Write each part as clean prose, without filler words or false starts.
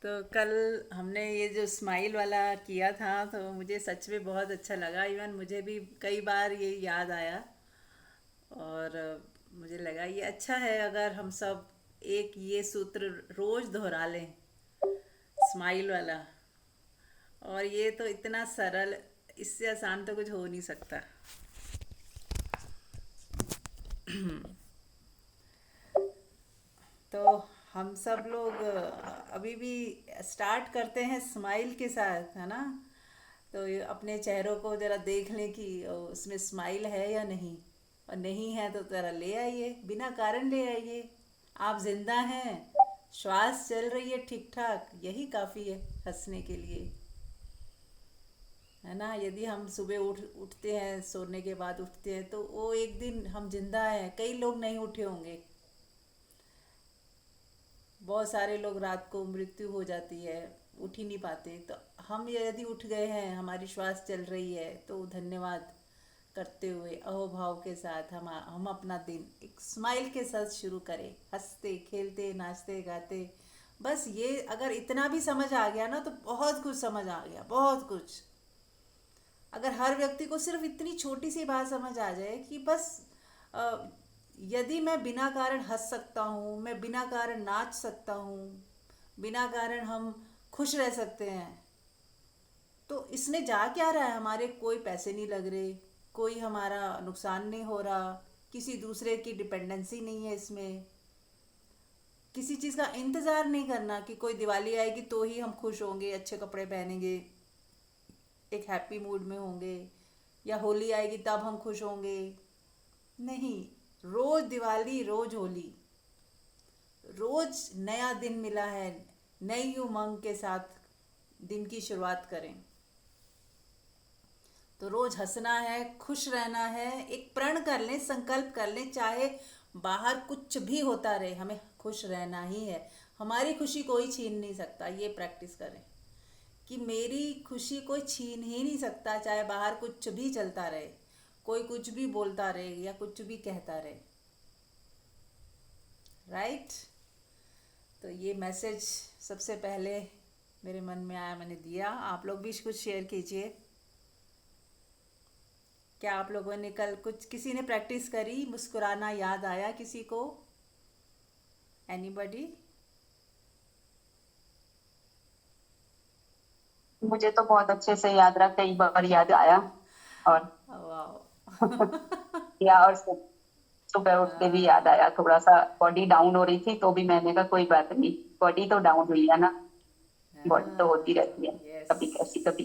तो कल हमने ये जो स्माइल वाला किया था तो मुझे सच में बहुत अच्छा लगा। इवन मुझे भी कई बार ये याद आया। और मुझे लगा ये अच्छा है अगर हम सब एक ये सूत्र रोज दोहरा लें, स्माइल वाला। और ये तो इतना सरल, इससे आसान तो कुछ हो नहीं सकता। तो हम सब लोग अभी भी स्टार्ट करते हैं स्माइल के साथ, है ना। तो ये अपने चेहरों को ज़रा देख लें कि उसमें स्माइल है या नहीं। और नहीं है तो ज़रा ले आइए, बिना कारण ले आइए। आप जिंदा हैं, श्वास चल रही है ठीक ठाक, यही काफ़ी है हंसने के लिए, है ना। यदि हम सुबह उठते हैं, सोने के बाद उठते हैं, तो वो एक दिन हम जिंदा हैं। कई लोग नहीं उठे होंगे, बहुत सारे लोग रात को मृत्यु हो जाती है, उठ ही नहीं पाते। तो हम यदि उठ गए हैं, हमारी श्वास चल रही है, तो धन्यवाद करते हुए अहोभाव के साथ हम अपना दिन एक स्माइल के साथ शुरू करें, हंसते खेलते नाचते गाते। बस ये अगर इतना भी समझ आ गया ना, तो बहुत कुछ समझ आ गया, बहुत कुछ। अगर हर व्यक्ति को सिर्फ इतनी छोटी सी बात समझ आ जाए कि बस अ, यदि मैं बिना कारण हंस सकता हूँ, मैं बिना कारण नाच सकता हूँ, बिना कारण हम खुश रह सकते हैं, तो इसमें जा क्या रहा है। हमारे कोई पैसे नहीं लग रहे, कोई हमारा नुकसान नहीं हो रहा, किसी दूसरे की डिपेंडेंसी नहीं है इसमें। किसी चीज़ का इंतज़ार नहीं करना कि कोई दिवाली आएगी तो ही हम खुश होंगे, अच्छे कपड़े पहनेंगे, एक हैप्पी मूड में होंगे, या होली आएगी तब हम खुश होंगे। नहीं, रोज दिवाली, रोज होली, रोज नया दिन मिला है, नई उमंग के साथ दिन की शुरुआत करें। तो रोज हंसना है, खुश रहना है। एक प्रण कर लें, संकल्प कर लें, चाहे बाहर कुछ भी होता रहे, हमें खुश रहना ही है। हमारी खुशी कोई छीन नहीं सकता, ये प्रैक्टिस करें कि मेरी खुशी कोई छीन ही नहीं सकता, चाहे बाहर कुछ भी चलता रहे, कोई कुछ भी बोलता रहे या कुछ भी कहता रहे। राइट। तो ये मैसेज सबसे पहले मेरे मन में आया, मैंने दिया। आप लोग भी कुछ शेयर कीजिए। क्या आप लोगों ने कल कुछ, किसी ने प्रैक्टिस करी, मुस्कुराना याद आया किसी को? एनीबॉडी? मुझे तो बहुत अच्छे से याद रहा, कई बार याद आया। और वाह। या और सुबह उठ के भी याद आया। थोड़ा सा बॉडी डाउन हो रही थी तो भी मैंने कहा कोई बात नहीं, बॉडी तो डाउन हुई है ना, बॉडी तो होती रहती है, यस। कभी कैसी कभी।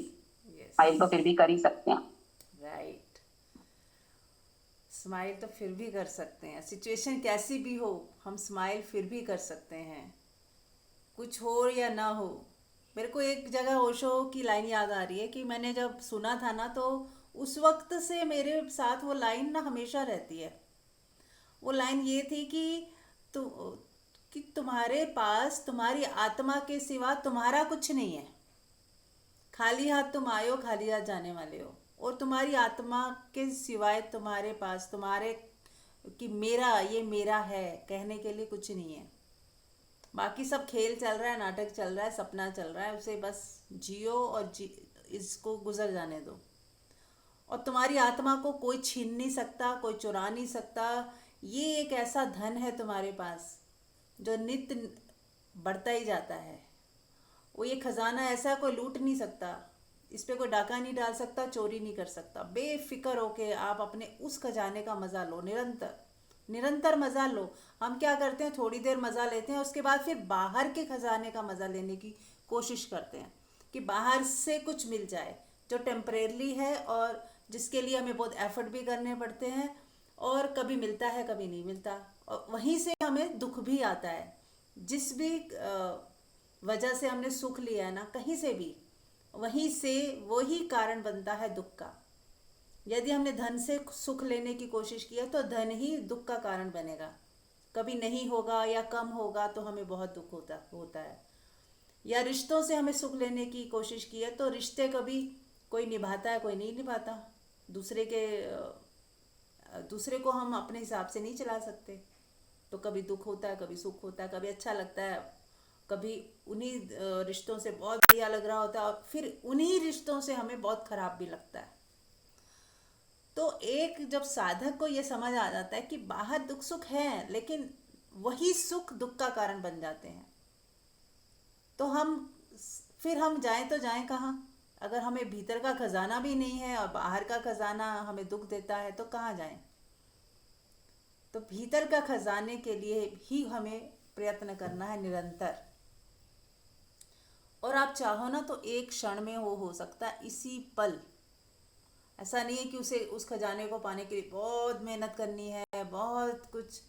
यस। स्माइल तो फिर भी कर ही सकते हैं। राइट। स्माइल तो फिर भी कर सकते हैं, सिचुएशन कैसी भी हो, हम स्माइल फिर भी कर सकते हैं, कुछ हो या ना हो। मेरे को एक जगह ओशो की लाइन याद आ रही है कि मैंने जब सुना था ना, तो उस वक्त से मेरे साथ वो लाइन ना हमेशा रहती है। वो लाइन ये थी कि तु, कि तुम्हारे पास तुम्हारी आत्मा के सिवा तुम्हारा कुछ नहीं है। खाली हाथ तुम आए हो, खाली हाथ जाने वाले हो। और तुम्हारी आत्मा के सिवाय तुम्हारे पास, तुम्हारे, कि मेरा, ये मेरा है कहने के लिए कुछ नहीं है। बाकी सब खेल चल रहा है, नाटक चल रहा है, सपना चल रहा है, उसे बस जियो और इसको गुजर जाने दो। और तुम्हारी आत्मा को कोई छीन नहीं सकता, कोई चुरा नहीं सकता। ये एक ऐसा धन है तुम्हारे पास जो नित्य बढ़ता ही जाता है। वो ये खजाना ऐसा कोई लूट नहीं सकता, इस पे कोई डाका नहीं डाल सकता, चोरी नहीं कर सकता। बेफिक्र होके आप अपने उस खजाने का मजा लो, निरंतर निरंतर मजा लो। हम क्या करते हैं, थोड़ी देर मजा लेते हैं, उसके बाद फिर बाहर के खजाने का मजा लेने की कोशिश करते हैं कि बाहर से कुछ मिल जाए जो टेम्परेरली है, और जिसके लिए हमें बहुत एफर्ट भी करने पड़ते हैं, और कभी मिलता है कभी नहीं मिलता। और वहीं से हमें दुख भी आता है। जिस भी वजह से हमने सुख लिया है ना, कहीं से भी, वहीं से वही कारण बनता है दुख का। यदि हमने धन से सुख लेने की कोशिश की है, तो धन ही दुख का कारण बनेगा। कभी नहीं होगा या कम होगा तो हमें बहुत दुख होता होता है। या रिश्तों से हमें सुख लेने की कोशिश की है, तो रिश्ते कभी कोई निभाता है, कोई नहीं निभाता। दूसरे के दूसरे को हम अपने हिसाब से नहीं चला सकते। तो कभी दुख होता है, कभी सुख होता है, कभी अच्छा लगता है, कभी उन्हीं रिश्तों से बहुत बढ़िया लग रहा होता है और फिर उन्हीं रिश्तों से हमें बहुत खराब भी लगता है। तो एक जब साधक को ये समझ आ जाता है कि बाहर दुख सुख है, लेकिन वही सुख दुख का कारण बन जाते हैं, तो हम फिर हम जाएं तो जाएं कहाँ? अगर हमें भीतर का खजाना भी नहीं है और बाहर का खजाना हमें दुख देता है तो कहाँ जाएं? तो भीतर का खजाने के लिए ही हमें प्रयत्न करना है निरंतर। और आप चाहो ना तो एक क्षण में वो हो सकता है, इसी पल। ऐसा नहीं है कि उसे उस खजाने को पाने के लिए बहुत मेहनत करनी है, बहुत कुछ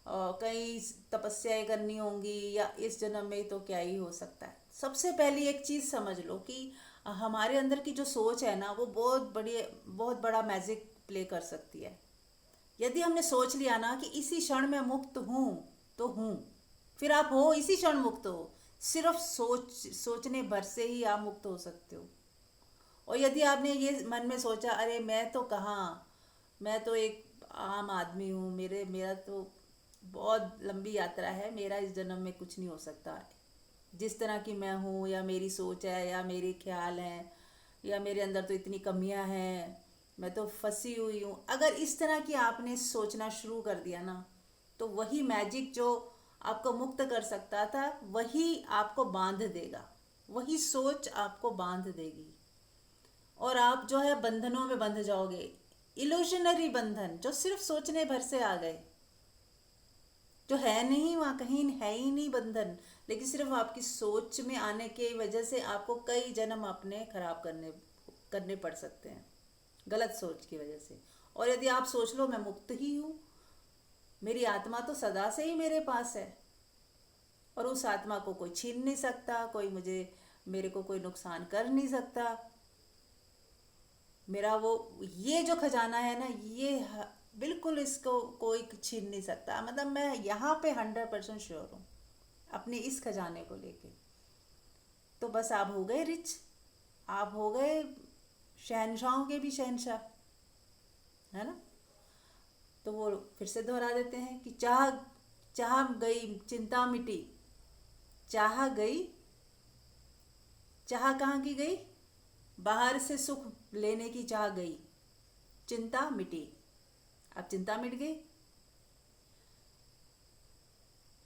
कई तपस्याएं करनी होंगी, या इस जन्म में तो क्या ही हो सकता है। सबसे पहली एक चीज़ समझ लो कि हमारे अंदर की जो सोच है ना, वो बहुत बड़ा मैजिक प्ले कर सकती है। यदि हमने सोच लिया ना कि इसी क्षण में मुक्त हूँ, तो हूँ। फिर आप हो, इसी क्षण मुक्त हो। सिर्फ सोचने भर से ही आप मुक्त हो सकते हो। और यदि आपने ये मन में सोचा, अरे मैं तो कहाँ, मैं तो एक आम आदमी हूँ, मेरा तो बहुत लंबी यात्रा है, मेरा इस जन्म में कुछ नहीं हो सकता, जिस तरह की मैं हूँ, या मेरी सोच है, या मेरे ख्याल हैं, या मेरे अंदर तो इतनी कमियां हैं, मैं तो फंसी हुई हूँ। अगर इस तरह की आपने सोचना शुरू कर दिया ना, तो वही मैजिक जो आपको मुक्त कर सकता था, वही आपको बांध देगा। वही सोच आपको बांध देगी और आप जो है बंधनों में बंध जाओगे। इल्यूशनरी बंधन जो सिर्फ सोचने भर से आ गए, जो है नहीं, वहाँ कहीं है ही नहीं बंधन, लेकिन सिर्फ आपकी सोच में आने की वजह से आपको कई जन्म अपने खराब करने करने पड़ सकते हैं, गलत सोच की वजह से। और यदि आप सोच लो मैं मुक्त ही हूँ, मेरी आत्मा तो सदा से ही मेरे पास है, और उस आत्मा को कोई छीन नहीं सकता, कोई मेरे को कोई नुकसान कर नहीं सकता, मेरा वो ये जो खजाना है ना, बिल्कुल इसको कोई छीन नहीं सकता। मतलब मैं यहाँ पे 100% श्योर हूँ अपने इस खजाने को लेके। तो बस आप हो गए रिच, आप हो गए शहनशाहों के भी शहनशाह, है ना? तो वो फिर से दोहरा देते हैं कि चाह चाह गई चिंता मिटी, चाह गई, चाह कहाँ की गई? बाहर से सुख लेने की चाह गई, चिंता मिटी। अब चिंता मिट गई,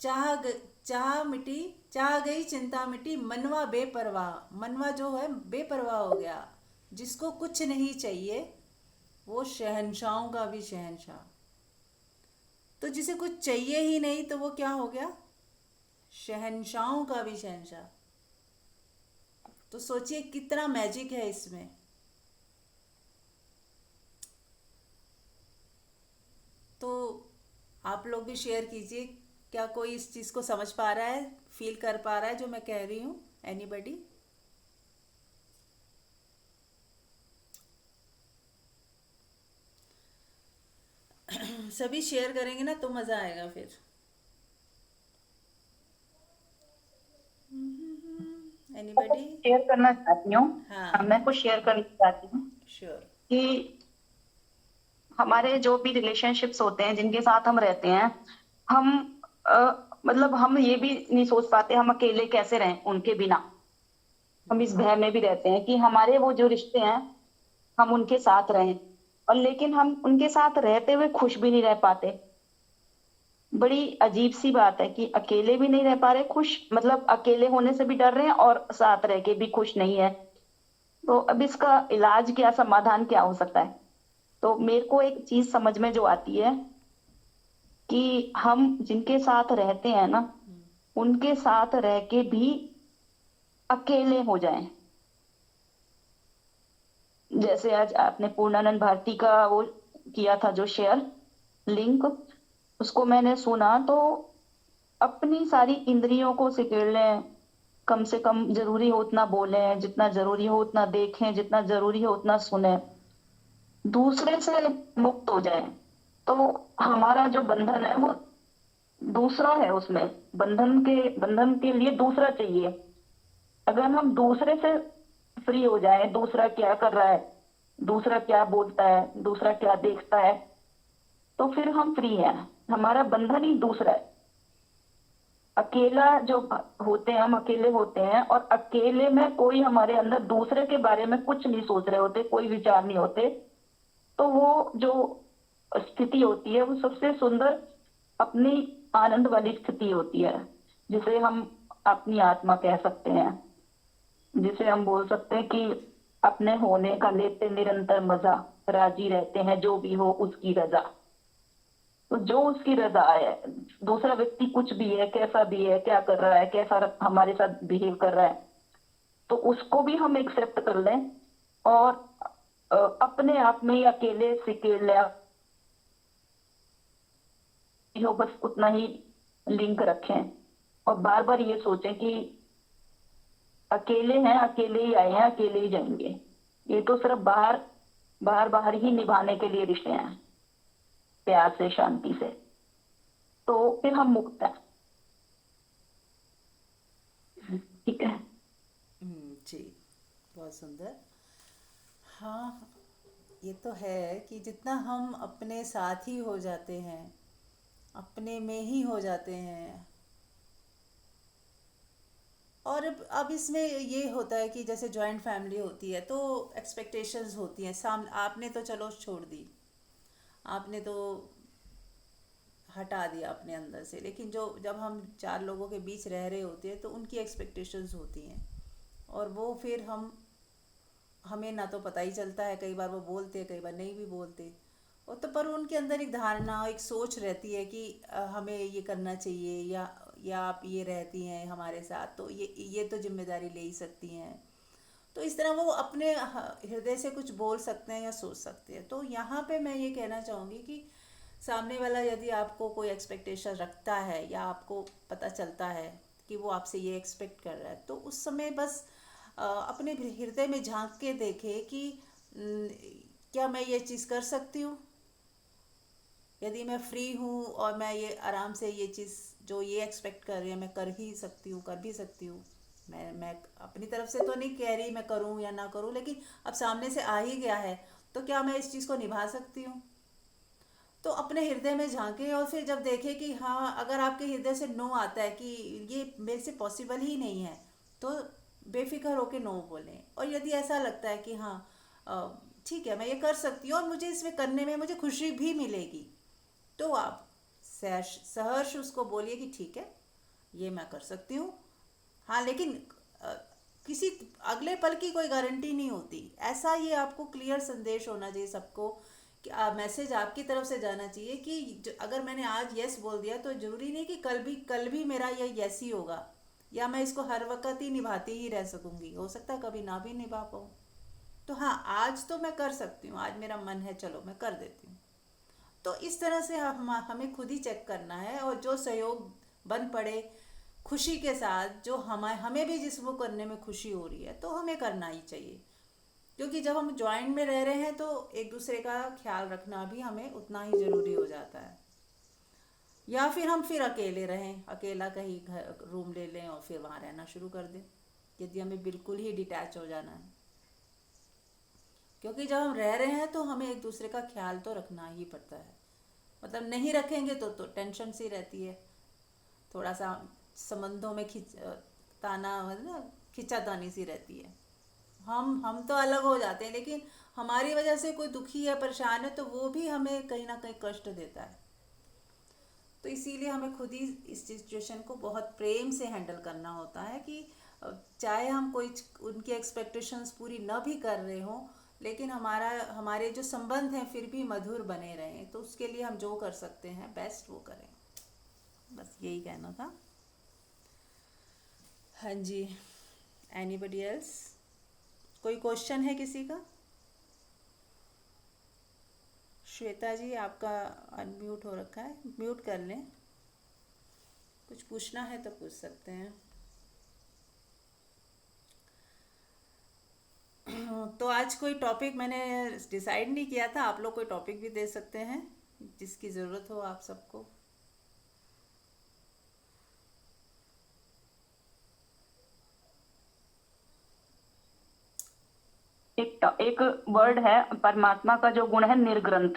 चाह मिटी, चाह गई चिंता मिटी, मनवा बेपरवाह। मनवा जो है बेपरवाह हो गया, जिसको कुछ नहीं चाहिए, वो शहनशाहों का भी शहनशाह। तो जिसे कुछ चाहिए ही नहीं, तो वो क्या हो गया? शहनशाहों का भी शहनशाह। तो सोचिए कितना मैजिक है इसमें। तो आप लोग भी शेयर कीजिए, क्या कोई इस चीज़ को समझ पा रहा है, फील कर पा रहा है जो मैं कह रही हूँ? एनीबडी? सभी शेयर करेंगे ना तो मज़ा आएगा फिर। मैं एनीबडी? कुछ शेयर करना चाहती हूँ। हाँ, मैं कुछ शेयर करना चाहती हूँ श्योर। कि हमारे जो भी रिलेशनशिप्स होते हैं, जिनके साथ हम रहते हैं, हम मतलब हम ये भी नहीं सोच पाते हम अकेले कैसे रहें उनके बिना। हम इस भय में भी रहते हैं कि हमारे वो जो रिश्ते हैं, हम उनके साथ रहें, और लेकिन हम उनके साथ रहते हुए खुश भी नहीं रह पाते। बड़ी अजीब सी बात है कि अकेले भी नहीं रह पा रहे खुश, मतलब अकेले होने से भी डर रहे हैं और साथ रह के भी खुश नहीं है। तो अब इसका इलाज क्या, समाधान क्या हो सकता है? तो मेरे को एक चीज समझ में जो आती है कि हम जिनके साथ रहते हैं ना, उनके साथ रह के भी अकेले हो जाएं। जैसे आज आपने पूर्णानंद भारती का वो किया था जो शेयर लिंक, उसको मैंने सुना तो अपनी सारी इंद्रियों को सिकेड़ लें। कम से कम जरूरी हो उतना बोलें, जितना जरूरी हो उतना देखें, जितना जरूरी हो उतना सुने, दूसरे से मुक्त हो जाए। तो हमारा जो बंधन है वो दूसरा है, उसमें बंधन के लिए दूसरा चाहिए। अगर हम दूसरे से फ्री हो जाए, दूसरा क्या कर रहा है, दूसरा क्या बोलता है, दूसरा क्या देखता है, तो फिर हम फ्री हैं। हमारा बंधन ही दूसरा है। अकेला जो होते हैं, हम अकेले होते हैं और अकेले में कोई हमारे अंदर दूसरे के बारे में कुछ नहीं सोच रहे होते, कोई विचार नहीं होते, तो वो जो स्थिति होती है वो सबसे सुंदर, अपनी आनंद वाली स्थिति होती है, जिसे हम अपनी आत्मा कह सकते हैं, जिसे हम बोल सकते हैं कि अपने होने का लेते निरंतर मजा, राजी रहते हैं जो भी हो उसकी रजा। तो जो उसकी रजा है, दूसरा व्यक्ति कुछ भी है, कैसा भी है, क्या कर रहा है, कैसा हमारे साथ बिहेव कर रहा है, तो उसको भी हम एक्सेप्ट कर लें और अपने आप में ही अकेले सिकेले हो, बस उतना ही लिंक रखें और बार बार ये सोचें कि अकेले हैं, अकेले ही आए हैं, अकेले ही जाएंगे। ये तो सिर्फ बाहर बाहर बाहर ही निभाने के लिए रिश्ते हैं, प्यार से, शांति से, तो फिर हम मुक्त हैं। ठीक है। जी, बहुत सुंदर। हाँ, ये तो है कि जितना हम अपने साथ ही हो जाते हैं, अपने में ही हो जाते हैं। और अब इसमें ये होता है कि जैसे जॉइंट फैमिली होती है तो एक्सपेक्टेशंस होती हैं, आपने तो चलो छोड़ दी, आपने तो हटा दिया अपने अंदर से, लेकिन जो जब हम चार लोगों के बीच रह रहे होते हैं तो उनकी एक्सपेक्टेशंस होती हैं, और वो फिर हमें ना तो पता ही चलता है, कई बार वो बोलते हैं, कई बार नहीं भी बोलते। और तो पर उनके अंदर एक धारणा, एक सोच रहती है कि हमें ये करना चाहिए, या आप ये रहती हैं हमारे साथ तो ये तो जिम्मेदारी ले ही सकती हैं। तो इस तरह वो अपने हृदय से कुछ बोल सकते हैं या सोच सकते हैं। तो यहाँ पे मैं ये कहना चाहूँगी कि सामने वाला यदि आपको कोई एक्सपेक्टेशन रखता है, या आपको पता चलता है कि वो आपसे ये एक्सपेक्ट कर रहा है, तो उस समय बस अपने हृदय में झांक के देखे कि न, क्या मैं ये चीज़ कर सकती हूँ, यदि मैं फ्री हूँ और मैं ये आराम से ये चीज़ जो ये एक्सपेक्ट कर रही है मैं कर ही सकती हूँ, कर भी सकती हूँ। मैं अपनी तरफ से तो नहीं कह रही मैं करूँ या ना करूँ, लेकिन अब सामने से आ ही गया है, तो क्या मैं इस चीज़ को निभा सकती हूँ। तो अपने हृदय में झांके और फिर जब देखे कि हाँ, अगर आपके हृदय से नो आता है कि ये मेरे से पॉसिबल ही नहीं है, तो बेफिक्र होके नो बोलें। और यदि ऐसा लगता है कि हाँ, अ, ठीक है, मैं ये कर सकती हूँ और मुझे इसमें करने में मुझे खुशी भी मिलेगी, तो आप सहर्ष सहर्ष उसको बोलिए कि ठीक है, ये मैं कर सकती हूँ। हाँ, लेकिन अ, किसी अगले पल की कोई गारंटी नहीं होती। ऐसा ये आपको क्लियर संदेश होना चाहिए सबको, कि मैसेज आपकी तरफ से जाना चाहिए कि अगर मैंने आज यस बोल दिया तो जरूरी नहीं कि कल भी मेरा ये यस ही होगा, या मैं इसको हर वक्त ही निभाती ही रह सकूंगी, हो सकता है कभी ना भी निभा पाऊँ। तो हाँ, आज तो मैं कर सकती हूँ, आज मेरा मन है, चलो मैं कर देती हूँ। तो इस तरह से हमें खुद ही चेक करना है, और जो सहयोग बन पड़े खुशी के साथ, जो हमें हमें भी जिस वो करने में खुशी हो रही है तो हमें करना ही चाहिए। क्योंकि जब हम ज्वाइंट में रह रहे हैं तो एक दूसरे का ख्याल रखना भी हमें उतना ही ज़रूरी हो जाता है। या फिर हम फिर अकेले रहें, अकेला कहीं घर रूम ले लें और फिर वहाँ रहना शुरू कर दें, यदि हमें बिल्कुल ही डिटैच हो जाना है। क्योंकि जब हम रह रहे हैं तो हमें एक दूसरे का ख्याल तो रखना ही पड़ता है। मतलब नहीं रखेंगे तो टेंशन सी रहती है, थोड़ा सा संबंधों में ताना, मतलब खिंचातानी सी रहती है। हम तो अलग हो जाते हैं, लेकिन हमारी वजह से कोई दुखी है, परेशान है, तो वो भी हमें कहीं ना कहीं कष्ट देता है। तो इसीलिए हमें खुद ही इस सिचुएशन को बहुत प्रेम से हैंडल करना होता है कि चाहे हम कोई उनकी एक्सपेक्टेशंस पूरी न भी कर रहे हों, लेकिन हमारे जो संबंध हैं फिर भी मधुर बने रहें। तो उसके लिए हम जो कर सकते हैं बेस्ट वो करें। बस यही कहना था। हाँ जी, एनीबडी एल्स, कोई क्वेश्चन है किसी का? श्वेता जी, आपका अनम्यूट हो रखा है, म्यूट कर लें। कुछ पूछना है तो पूछ सकते हैं। तो आज कोई टॉपिक मैंने डिसाइड नहीं किया था, आप लोग कोई टॉपिक भी दे सकते हैं जिसकी ज़रूरत हो आप सबको। एक वर्ड है, परमात्मा का जो गुण है निर्ग्रंथ,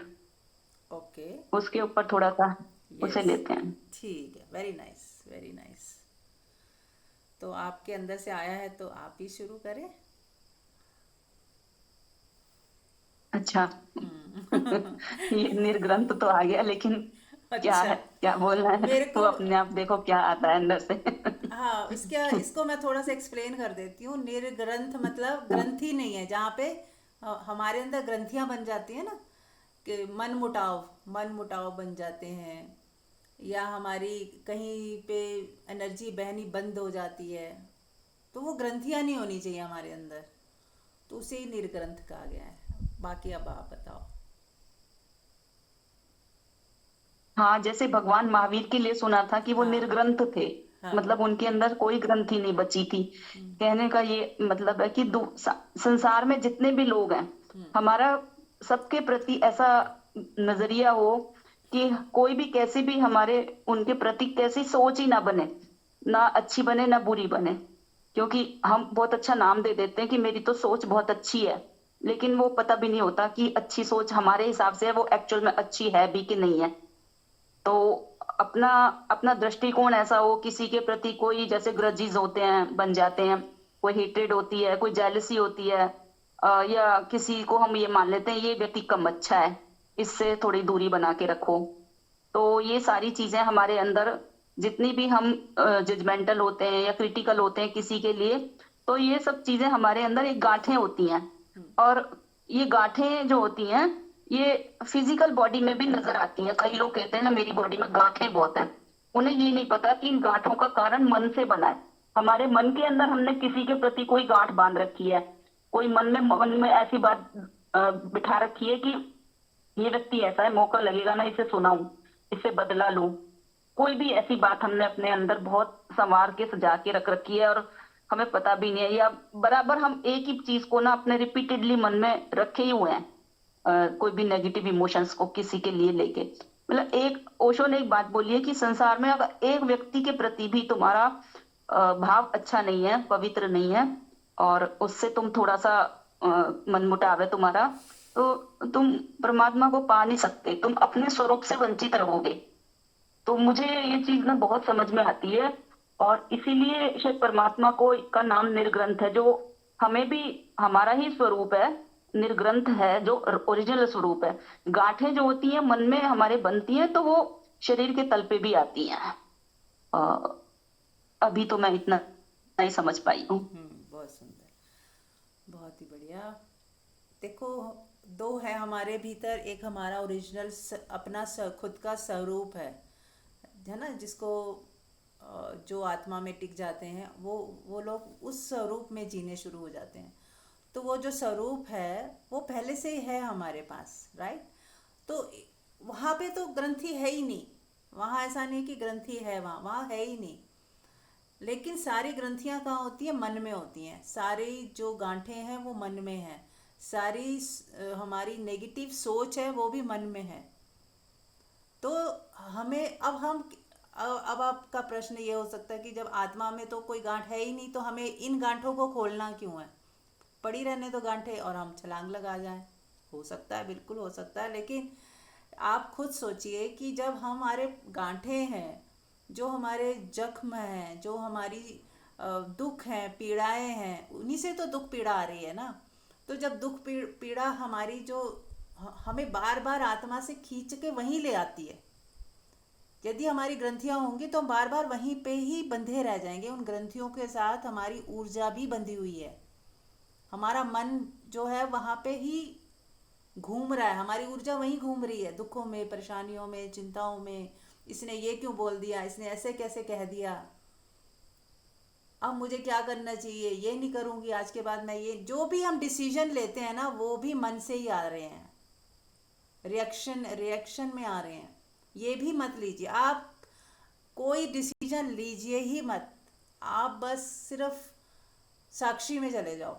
ओके। उसके ऊपर थोड़ा सा उसे यस, लेते हैं। ठीक है, वेरी नाइस, वेरी नाइस। तो आपके अंदर से आया है तो आप ही शुरू करें। अच्छा। हम्म। ये निर्ग्रंथ तो आ गया, लेकिन क्या अच्छा, है, क्या बोलना है? मेरे वो को, अपने आप देखो क्या आता है अंदर से। हाँ, इसका इसको मैं थोड़ा सा एक्सप्लेन कर देती हूँ। निर्ग्रंथ मतलब हाँ। ग्रंथि नहीं है, जहाँ पे हमारे अंदर ग्रंथियां बन जाती है ना, कि मन मुटाव बन जाते हैं, या हमारी कहीं पे एनर्जी बहनी बंद हो जाती है, तो वो ग्रंथियां नहीं होनी चाहिए हमारे अंदर, तो उसे ही निर्ग्रंथ कहा गया है। बाकी अब आप बताओ। हाँ, जैसे भगवान महावीर के लिए सुना था कि वो हाँ, निर्ग्रंथ थे। हाँ, मतलब उनके अंदर कोई ग्रंथि नहीं बची थी। कहने का ये मतलब है कि संसार में जितने भी लोग हैं, हमारा सबके प्रति ऐसा नजरिया हो कि कोई भी कैसी भी हमारे उनके प्रति कैसी सोच ही ना बने, ना अच्छी बने ना बुरी बने। क्योंकि हम बहुत अच्छा नाम दे देते हैं कि मेरी तो सोच बहुत अच्छी है, लेकिन वो पता भी नहीं होता कि अच्छी सोच हमारे हिसाब से है वो एक्चुअल में अच्छी है भी कि नहीं है। तो अपना अपना दृष्टिकोण ऐसा हो, किसी के प्रति कोई जैसे ग्रजीज होते हैं, बन जाते हैं, कोई हेट्रेड होती है, कोई जेलसी होती है, या किसी को हम ये मान लेते हैं ये व्यक्ति कम अच्छा है, इससे थोड़ी दूरी बना के रखो। तो ये सारी चीजें हमारे अंदर, जितनी भी हम जजमेंटल होते हैं या क्रिटिकल होते हैं किसी के लिए, तो ये सब चीजें हमारे अंदर एक गांठें होती हैं। और ये गांठें जो होती हैं, ये फिजिकल बॉडी में भी नजर आती हैं। कई लोग कहते हैं ना मेरी बॉडी में गांठें बहुत हैं, उन्हें ये नहीं पता कि इन गांठों का कारण मन से बना है। हमारे मन के अंदर हमने किसी के प्रति कोई गांठ बांध रखी है, कोई मन में ऐसी बात बिठा रखी है कि ये व्यक्ति ऐसा है, मौका लगेगा ना इसे सुनाऊं, इससे बदला लूं। कोई भी ऐसी बात हमने अपने अंदर बहुत संवार के सजा के रख रखी है, और हमें पता भी नहीं है, या बराबर हम एक ही चीज को ना अपने रिपीटेडली मन में रखे ही हुए हैं। कोई भी नेगेटिव इमोशंस को किसी के लिए लेके, मतलब एक ओशो ने एक बात बोली है कि संसार में अगर एक व्यक्ति के प्रति भी तुम्हारा भाव अच्छा नहीं है, पवित्र नहीं है, और उससे तुम थोड़ा सा मनमुटाव है तुम्हारा, तो तुम परमात्मा को पा नहीं सकते, तुम अपने स्वरूप से वंचित रहोगे। तो मुझे ये चीज ना बहुत समझ में आती है, और इसीलिए शायद परमात्मा को का नाम निर्ग्रंथ है, जो हमें भी हमारा ही स्वरूप है, निर्ग्रंथ है जो ओरिजिनल स्वरूप है। गांठें जो होती हैं मन में हमारे बनती हैं, तो वो शरीर के तल पे भी आती हैं। अ, अभी तो मैं इतना नहीं समझ पाई हूँ। बहुत सुंदर, बहुत ही बढ़िया। देखो, दो है हमारे भीतर, एक हमारा ओरिजिनल अपना खुद का स्वरूप है ना, जिसको जो आत्मा में टिक जाते हैं वो लोग उस स्वरूप में जीने शुरू हो जाते हैं। तो वो जो स्वरूप है वो पहले से ही है हमारे पास, राइट। तो वहाँ पे तो ग्रंथि है ही नहीं, वहाँ ऐसा नहीं कि ग्रंथि है, वहाँ वहाँ है ही नहीं। लेकिन सारी ग्रंथियां कहाँ होती है? मन में होती हैं। सारी जो गांठें हैं वो मन में हैं। सारी हमारी नेगेटिव सोच है वो भी मन में है। तो हमें अब आपका प्रश्न ये हो सकता है कि जब आत्मा में तो कोई गांठ है ही नहीं, तो हमें इन गांठों को खोलना क्यों है? पड़ी रहने दो गांठें और हम छलांग लगा जाएं। हो सकता है, बिल्कुल हो सकता है, लेकिन आप खुद सोचिए कि जब हमारे गांठें हैं, जो हमारे जख्म हैं, जो हमारी दुख हैं, पीड़ाएं हैं, उन्हीं से तो दुख पीड़ा आ रही है ना। तो जब दुख पीड़ा हमारी जो हमें बार बार आत्मा से खींच के वहीं ले आती है, यदि हमारी ग्रंथियां होंगी तो हम बार बार वहीं पे ही बंधे रह जाएंगे। उन ग्रंथियों के साथ हमारी ऊर्जा भी बंधी हुई है। हमारा मन जो है वहां पे ही घूम रहा है, हमारी ऊर्जा वहीं घूम रही है, दुखों में, परेशानियों में, चिंताओं में। इसने ये क्यों बोल दिया, इसने ऐसे कैसे कह दिया, अब मुझे क्या करना चाहिए, ये नहीं करूंगी आज के बाद मैं, ये जो भी हम डिसीजन लेते हैं ना वो भी मन से ही आ रहे हैं, रिएक्शन रिएक्शन में आ रहे हैं। ये भी मत लीजिए आप, कोई डिसीजन लीजिए ही मत। आप बस सिर्फ साक्षी में चले जाओ।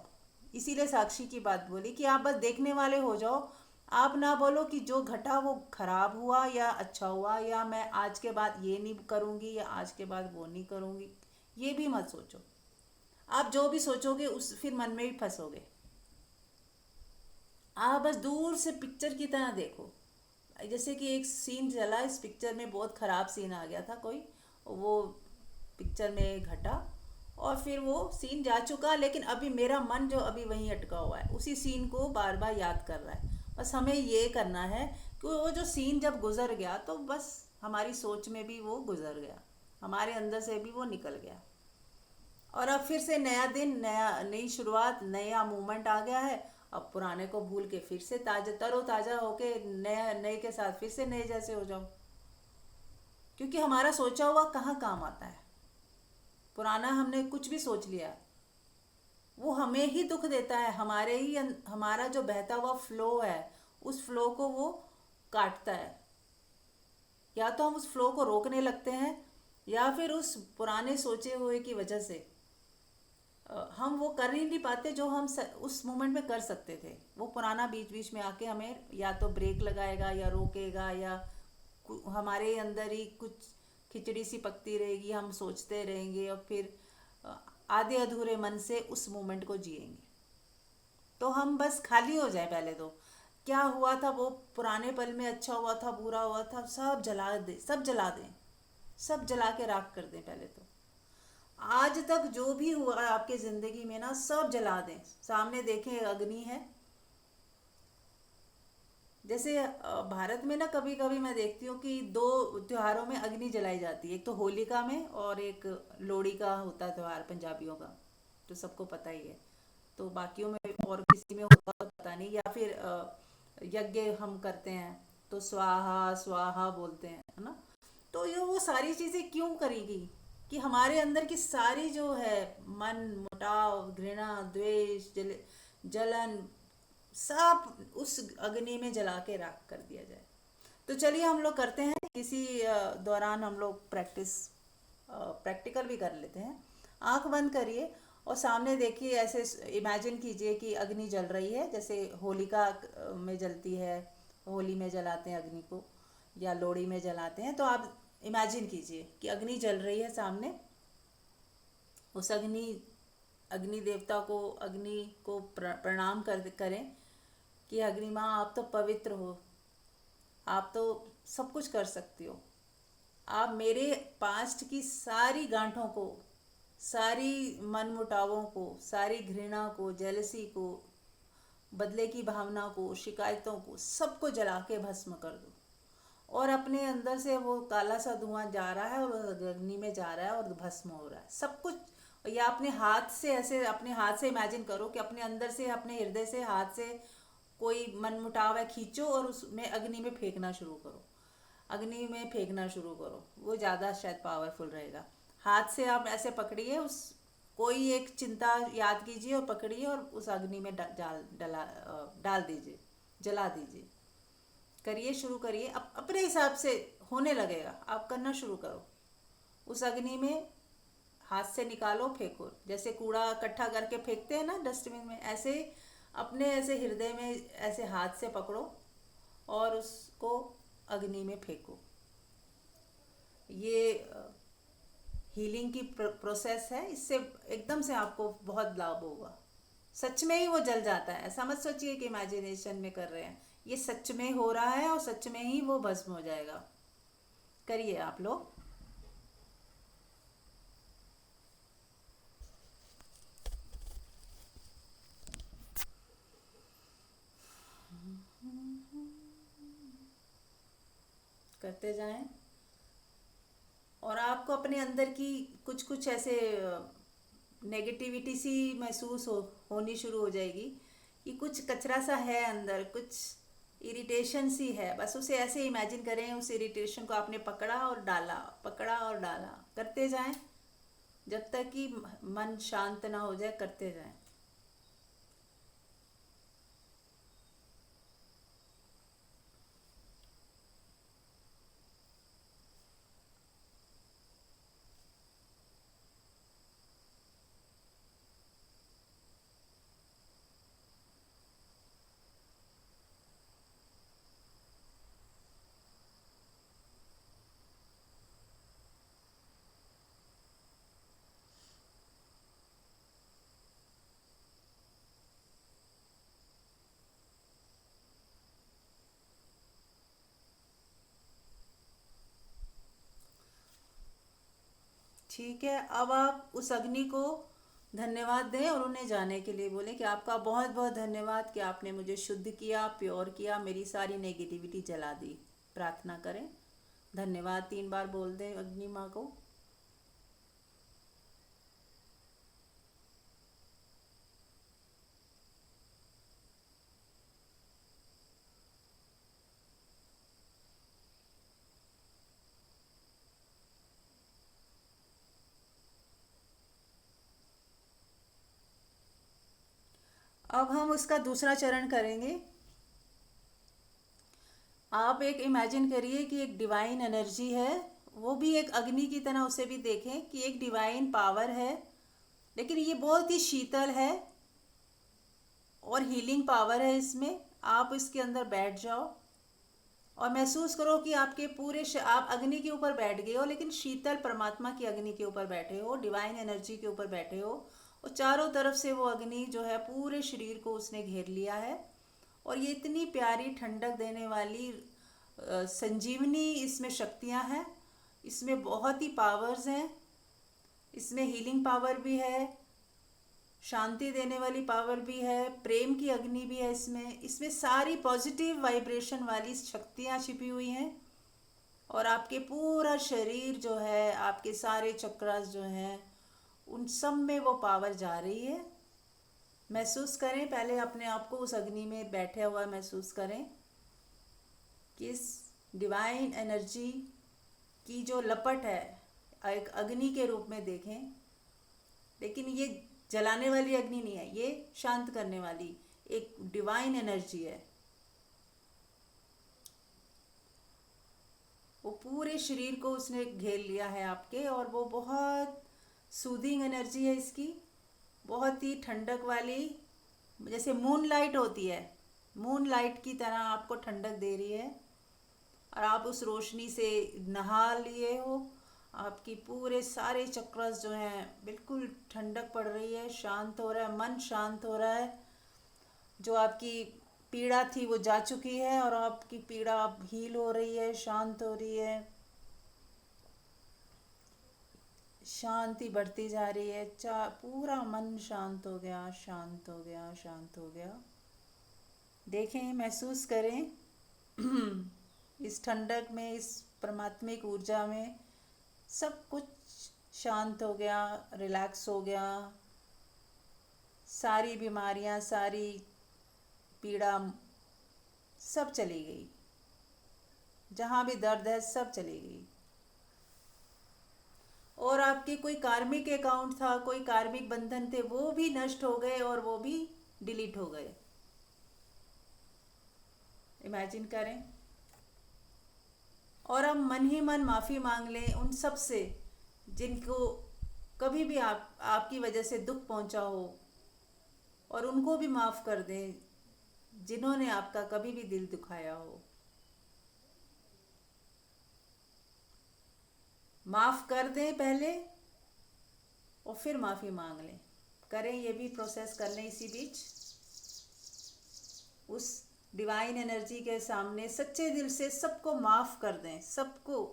इसीलिए साक्षी की बात बोली कि आप बस देखने वाले हो जाओ। आप ना बोलो कि जो घटा वो खराब हुआ या अच्छा हुआ, या मैं आज के बाद ये नहीं करूँगी या आज के बाद वो नहीं करूँगी, ये भी मत सोचो। आप जो भी सोचोगे उस फिर मन में भी फंसोगे। आप बस दूर से पिक्चर की तरह देखो, जैसे कि एक सीन चला इस पिक्चर में, बहुत ख़राब सीन आ गया था कोई, वो पिक्चर में घटा, और फिर वो सीन जा चुका, लेकिन अभी मेरा मन जो अभी वहीं अटका हुआ है, उसी सीन को बार बार याद कर रहा है। बस हमें ये करना है कि वो जो सीन जब गुजर गया तो बस हमारी सोच में भी वो गुजर गया, हमारे अंदर से भी वो निकल गया, और अब फिर से नया दिन, नया, नई शुरुआत, नया मूवमेंट आ गया है। अब पुराने को भूल के फिर से ताजा तरो ताज़ा होके नया, नए के साथ फिर से नए जैसे हो जाओ, क्योंकि हमारा सोचा हुआ कहाँ काम आता है। पुराना हमने कुछ भी सोच लिया, वो हमें ही दुख देता है, हमारे ही हमारा जो बहता हुआ फ्लो है, उस फ्लो को वो काटता है। या तो हम उस फ्लो को रोकने लगते हैं, या फिर उस पुराने सोचे हुए की वजह से हम वो कर ही नहीं पाते जो हम उस मोमेंट में कर सकते थे। वो पुराना बीच बीच में आके हमें या तो ब्रेक लगाएगा या रोकेगा, या हमारे अंदर ही कुछ खिचड़ी सी पकती रहेगी, हम सोचते रहेंगे, और फिर अ, आधे अधूरे मन से उस मोमेंट को जिएंगे। तो हम बस खाली हो जाए पहले तो, क्या हुआ था वो पुराने पल में, अच्छा हुआ था, बुरा हुआ था, सब जला दे, सब जला दें, सब जला के राख कर दें पहले तो। आज तक जो भी हुआ है आपके ज़िंदगी में ना, सब जला दें, सामने देखें अग्नि है। जैसे भारत में ना कभी कभी मैं देखती हूँ कि दो त्योहारों में अग्नि जलाई जाती है, एक तो होलिका में और एक लोहड़ी का होता है त्यौहार पंजाबियों का, तो सबको पता ही है। तो बाकियों में और किसी में होगा तो पता नहीं, या फिर यज्ञ हम करते हैं तो स्वाहा स्वाहा बोलते हैं, है ना। तो ये वो सारी चीज़ें क्यों करेगी, कि हमारे अंदर की सारी जो है मन मुटाव, घृणा, द्वेष, जलन, सब उस अग्नि में जला के राख कर दिया जाए। तो चलिए हम लोग करते हैं, इसी दौरान हम लोग प्रैक्टिकल भी कर लेते हैं। आंख बंद करिए और सामने देखिए, ऐसे इमेजिन कीजिए कि अग्नि जल रही है, जैसे होलिका में जलती है, होली में जलाते हैं अग्नि को, या लोहड़ी में जलाते हैं। तो आप इमेजिन कीजिए कि अग्नि जल रही है सामने। उस अग्नि देवता को, अग्नि को प्रणाम करें कि अग्नि माँ आप तो पवित्र हो, आप तो सब कुछ कर सकती हो, आप मेरे पास्ट की सारी गांठों को, सारी मनमुटावों को, सारी घृणा को, जेलसी को, बदले की भावना को, शिकायतों को, सबको जला के भस्म कर दो। और अपने अंदर से वो काला सा धुआं जा रहा है और अग्नि में जा रहा है और भस्म हो रहा है सब कुछ। या अपने हाथ से, ऐसे अपने हाथ से इमेजिन करो कि अपने अंदर से, अपने हृदय से, हाथ से कोई मनमुटाव है खींचो और उसमें अग्नि में फेंकना शुरू करो, अग्नि में फेंकना शुरू करो, वो ज़्यादा शायद पावरफुल रहेगा। हाथ से आप ऐसे पकड़िए, उस कोई एक चिंता याद कीजिए और पकड़िए और उस अग्नि में डाल दीजिए, जला दीजिए। करिए, शुरू करिए, अपने हिसाब से होने लगेगा, आप करना शुरू करो। उस अग्नि में हाथ से निकालो, फेंको, जैसे कूड़ा इकट्ठा करके फेंकते हैं ना डस्टबिन में, ऐसे अपने ऐसे हृदय में ऐसे हाथ से पकड़ो और उसको अग्नि में फेंको। ये हीलिंग की प्रोसेस है, इससे एकदम से आपको बहुत लाभ होगा। सच में ही वो जल जाता है, ऐसा मत सोचिए कि इमेजिनेशन में कर रहे हैं, ये सच में हो रहा है और सच में ही वो भस्म हो जाएगा। करिए आप लोग। करते जाएं, और आपको अपने अंदर की कुछ कुछ ऐसे नेगेटिविटी सी महसूस होनी शुरू हो जाएगी, कि कुछ कचरा सा है अंदर, कुछ इरिटेशन सी है। बस उसे ऐसे इमेजिन करें, उस इरिटेशन को आपने पकड़ा और डाला, पकड़ा और डाला, करते जाएं जब तक कि मन शांत ना हो जाए, करते जाएं। ठीक है, अब आप उस अग्नि को धन्यवाद दें और उन्हें जाने के लिए बोलें कि आपका बहुत बहुत धन्यवाद कि आपने मुझे शुद्ध किया, प्योर किया, मेरी सारी नेगेटिविटी जला दी। प्रार्थना करें, धन्यवाद 3 बार बोल दें अग्नि माँ को। अब हम उसका दूसरा चरण करेंगे। आप एक इमेजिन करिए कि एक डिवाइन एनर्जी है, वो भी एक अग्नि की तरह उसे भी देखें कि एक डिवाइन पावर है, लेकिन ये बहुत ही शीतल है और हीलिंग पावर है इसमें। आप इसके अंदर बैठ जाओ और महसूस करो कि आपके आप अग्नि के ऊपर बैठ गए हो, लेकिन शीतल परमात्मा की अग्नि के ऊपर बैठे हो, डिवाइन एनर्जी के ऊपर बैठे हो, और चारों तरफ से वो अग्नि जो है पूरे शरीर को उसने घेर लिया है। और ये इतनी प्यारी ठंडक देने वाली संजीवनी इसमें शक्तियाँ हैं, इसमें बहुत ही पावर्स हैं। इसमें हीलिंग पावर भी है, शांति देने वाली पावर भी है, प्रेम की अग्नि भी है इसमें। इसमें सारी पॉजिटिव वाइब्रेशन वाली शक्तियाँ छिपी हुई हैं। और आपके पूरा शरीर जो है, आपके सारे चक्रास जो हैं, उन सब में वो पावर जा रही है। महसूस करें, पहले अपने आप को उस अग्नि में बैठे हुआ महसूस करें कि इस डिवाइन एनर्जी की जो लपट है एक अग्नि के रूप में देखें, लेकिन ये जलाने वाली अग्नि नहीं है, ये शांत करने वाली एक डिवाइन एनर्जी है। वो पूरे शरीर को उसने घेर लिया है आपके, और वो बहुत सूदिंग एनर्जी है इसकी, बहुत ही ठंडक वाली, जैसे मून लाइट होती है, मून लाइट की तरह आपको ठंडक दे रही है। और आप उस रोशनी से नहा लिए हो, आपकी पूरे सारे चक्रस जो हैं बिल्कुल ठंडक पड़ रही है, शांत हो रहा है, मन शांत हो रहा है। जो आपकी पीड़ा थी वो जा चुकी है, और आपकी पीड़ा अब हील हो रही है, शांत हो रही है, शांति बढ़ती जा रही है। पूरा मन शांत हो गया, शांत हो गया, शांत हो गया। देखें, महसूस करें इस ठंडक में, इस परमात्मिक ऊर्जा में सब कुछ शांत हो गया, रिलैक्स हो गया। सारी बीमारियां, सारी पीड़ा सब चली गई, जहाँ भी दर्द है सब चली गई। और आपके कोई कार्मिक अकाउंट था, कोई कार्मिक बंधन थे, वो भी नष्ट हो गए और वो भी डिलीट हो गए। इमेजिन करें। और अब मन ही मन माफ़ी मांग लें उन सब से जिनको कभी भी आपकी वजह से दुख पहुंचा हो, और उनको भी माफ़ कर दें जिन्होंने आपका कभी भी दिल दुखाया हो। माफ़ कर दें पहले और फिर माफ़ी मांग लें। करें, ये भी प्रोसेस कर लें इसी बीच। उस डिवाइन एनर्जी के सामने सच्चे दिल से सबको माफ़ कर दें, सबको।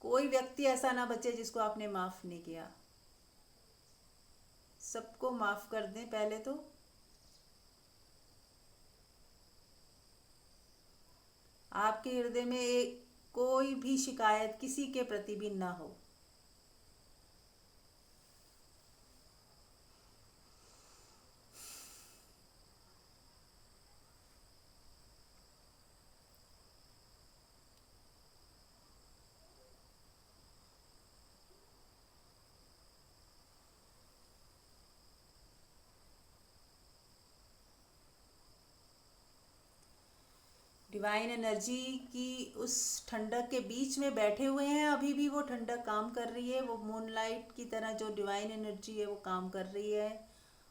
कोई व्यक्ति ऐसा ना बचे जिसको आपने माफ़ नहीं किया। सबको माफ़ कर दें पहले तो। आपके हृदय में कोई भी शिकायत किसी के प्रति भी ना हो। डिवाइन एनर्जी की उस ठंडक के बीच में बैठे हुए हैं, अभी भी वो ठंडक काम कर रही है। वो मूनलाइट की तरह जो डिवाइन एनर्जी है वो काम कर रही है,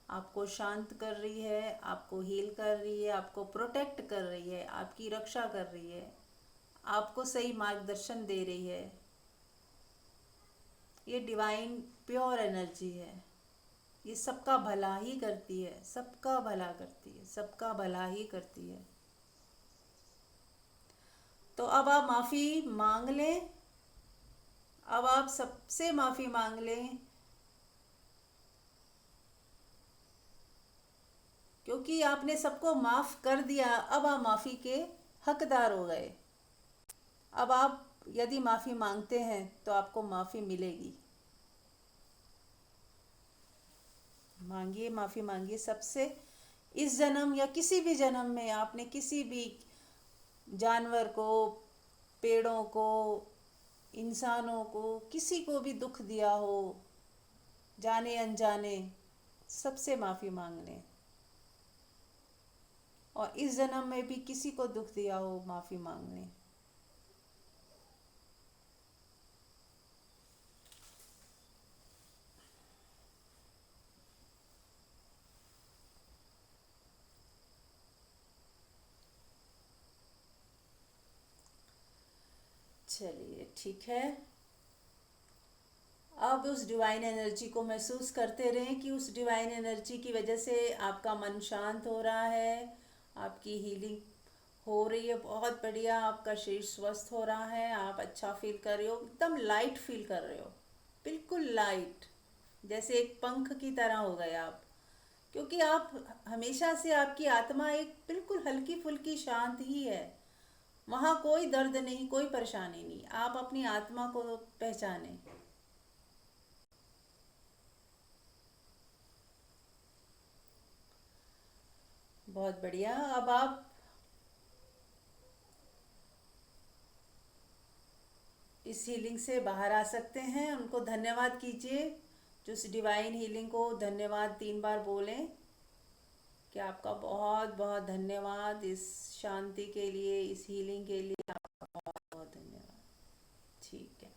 आपको शांत कर रही है, आपको हील कर रही है, आपको प्रोटेक्ट कर रही है, आपकी रक्षा कर रही है, आपको सही मार्गदर्शन दे रही है। ये डिवाइन प्योर एनर्जी है, ये सबका भला ही करती है, सबका भला करती है, सबका भला ही करती है। तो अब आप माफ़ी मांग लें अब आप सबसे माफ़ी मांग लें, क्योंकि आपने सबको माफ़ कर दिया। अब आप माफ़ी के हकदार हो गए। अब आप यदि माफ़ी मांगते हैं तो आपको माफ़ी मिलेगी। मांगिए, माफ़ी मांगिए सबसे। इस जन्म या किसी भी जन्म में आपने किसी भी जानवर को, पेड़ों को, इंसानों को, किसी को भी दुख दिया हो, जाने अनजाने, सबसे माफ़ी मांग लें। और इस जन्म में भी किसी को दुख दिया हो, माफ़ी मांग लें। चलिए ठीक है। अब उस डिवाइन एनर्जी को महसूस करते रहें कि उस डिवाइन एनर्जी की वजह से आपका मन शांत हो रहा है, आपकी हीलिंग हो रही है, बहुत बढ़िया। आपका शरीर स्वस्थ हो रहा है, आप अच्छा फील कर रहे हो, एकदम लाइट फील कर रहे हो, बिल्कुल लाइट, जैसे एक पंख की तरह हो गए आप। क्योंकि आप हमेशा से, आपकी आत्मा एक बिल्कुल हल्की फुल्की शांत ही है। वहाँ कोई दर्द नहीं, कोई परेशानी नहीं। आप अपनी आत्मा को पहचानें। बहुत बढ़िया। अब आप इस हीलिंग से बाहर आ सकते हैं। उनको धन्यवाद कीजिए, जो इस डिवाइन हीलिंग को धन्यवाद 3 बार बोलें कि आपका बहुत बहुत धन्यवाद इस शांति के लिए, इस हीलिंग के लिए, आपका बहुत बहुत धन्यवाद। ठीक है।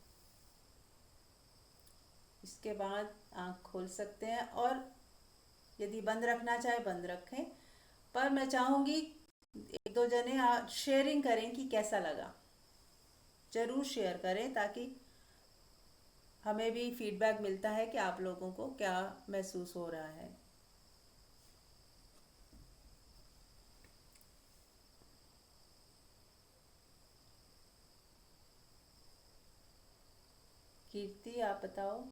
इसके बाद आँख खोल सकते हैं, और यदि बंद रखना चाहे बंद रखें। पर मैं चाहूँगी एक दो जने शेयरिंग करें कि कैसा लगा। ज़रूर शेयर करें, ताकि हमें भी फीडबैक मिलता है कि आप लोगों को क्या महसूस हो रहा है। कीर्ति, आप बताओ।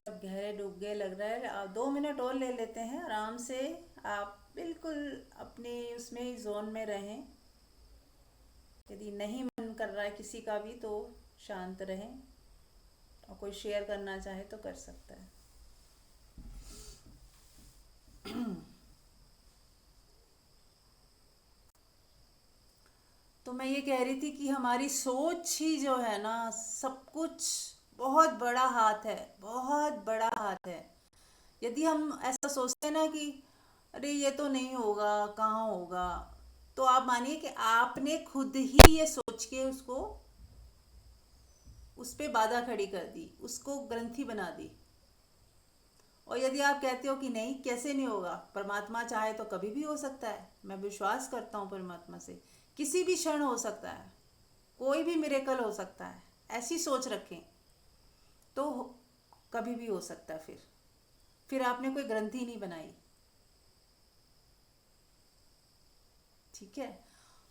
सब गहरे डूब गए लग रहा है। 2 मिनट और ले लेते हैं आराम से। आप बिल्कुल अपने उसमें जोन में रहें। यदि नहीं मन कर रहा है किसी का भी तो शांत रहें, और कोई शेयर करना चाहे तो कर सकता है। तो मैं ये कह रही थी कि हमारी सोच ही जो है ना, सब कुछ, बहुत बड़ा हाथ है, बहुत बड़ा हाथ है। यदि हम ऐसा सोचते हैं ना कि अरे ये तो नहीं होगा, कहाँ होगा, तो आप मानिए कि आपने खुद ही ये सोच के उसको, उस पे बाधा खड़ी कर दी, उसको ग्रंथि बना दी। और यदि आप कहते हो कि नहीं, कैसे नहीं होगा, परमात्मा चाहे तो कभी भी हो सकता है, मैं विश्वास करता हूँ परमात्मा से, किसी भी क्षण हो सकता है, कोई भी मिरेकल हो सकता है, ऐसी सोच रखें तो कभी भी हो सकता है। फिर आपने कोई ग्रंथि नहीं बनाई। ठीक है।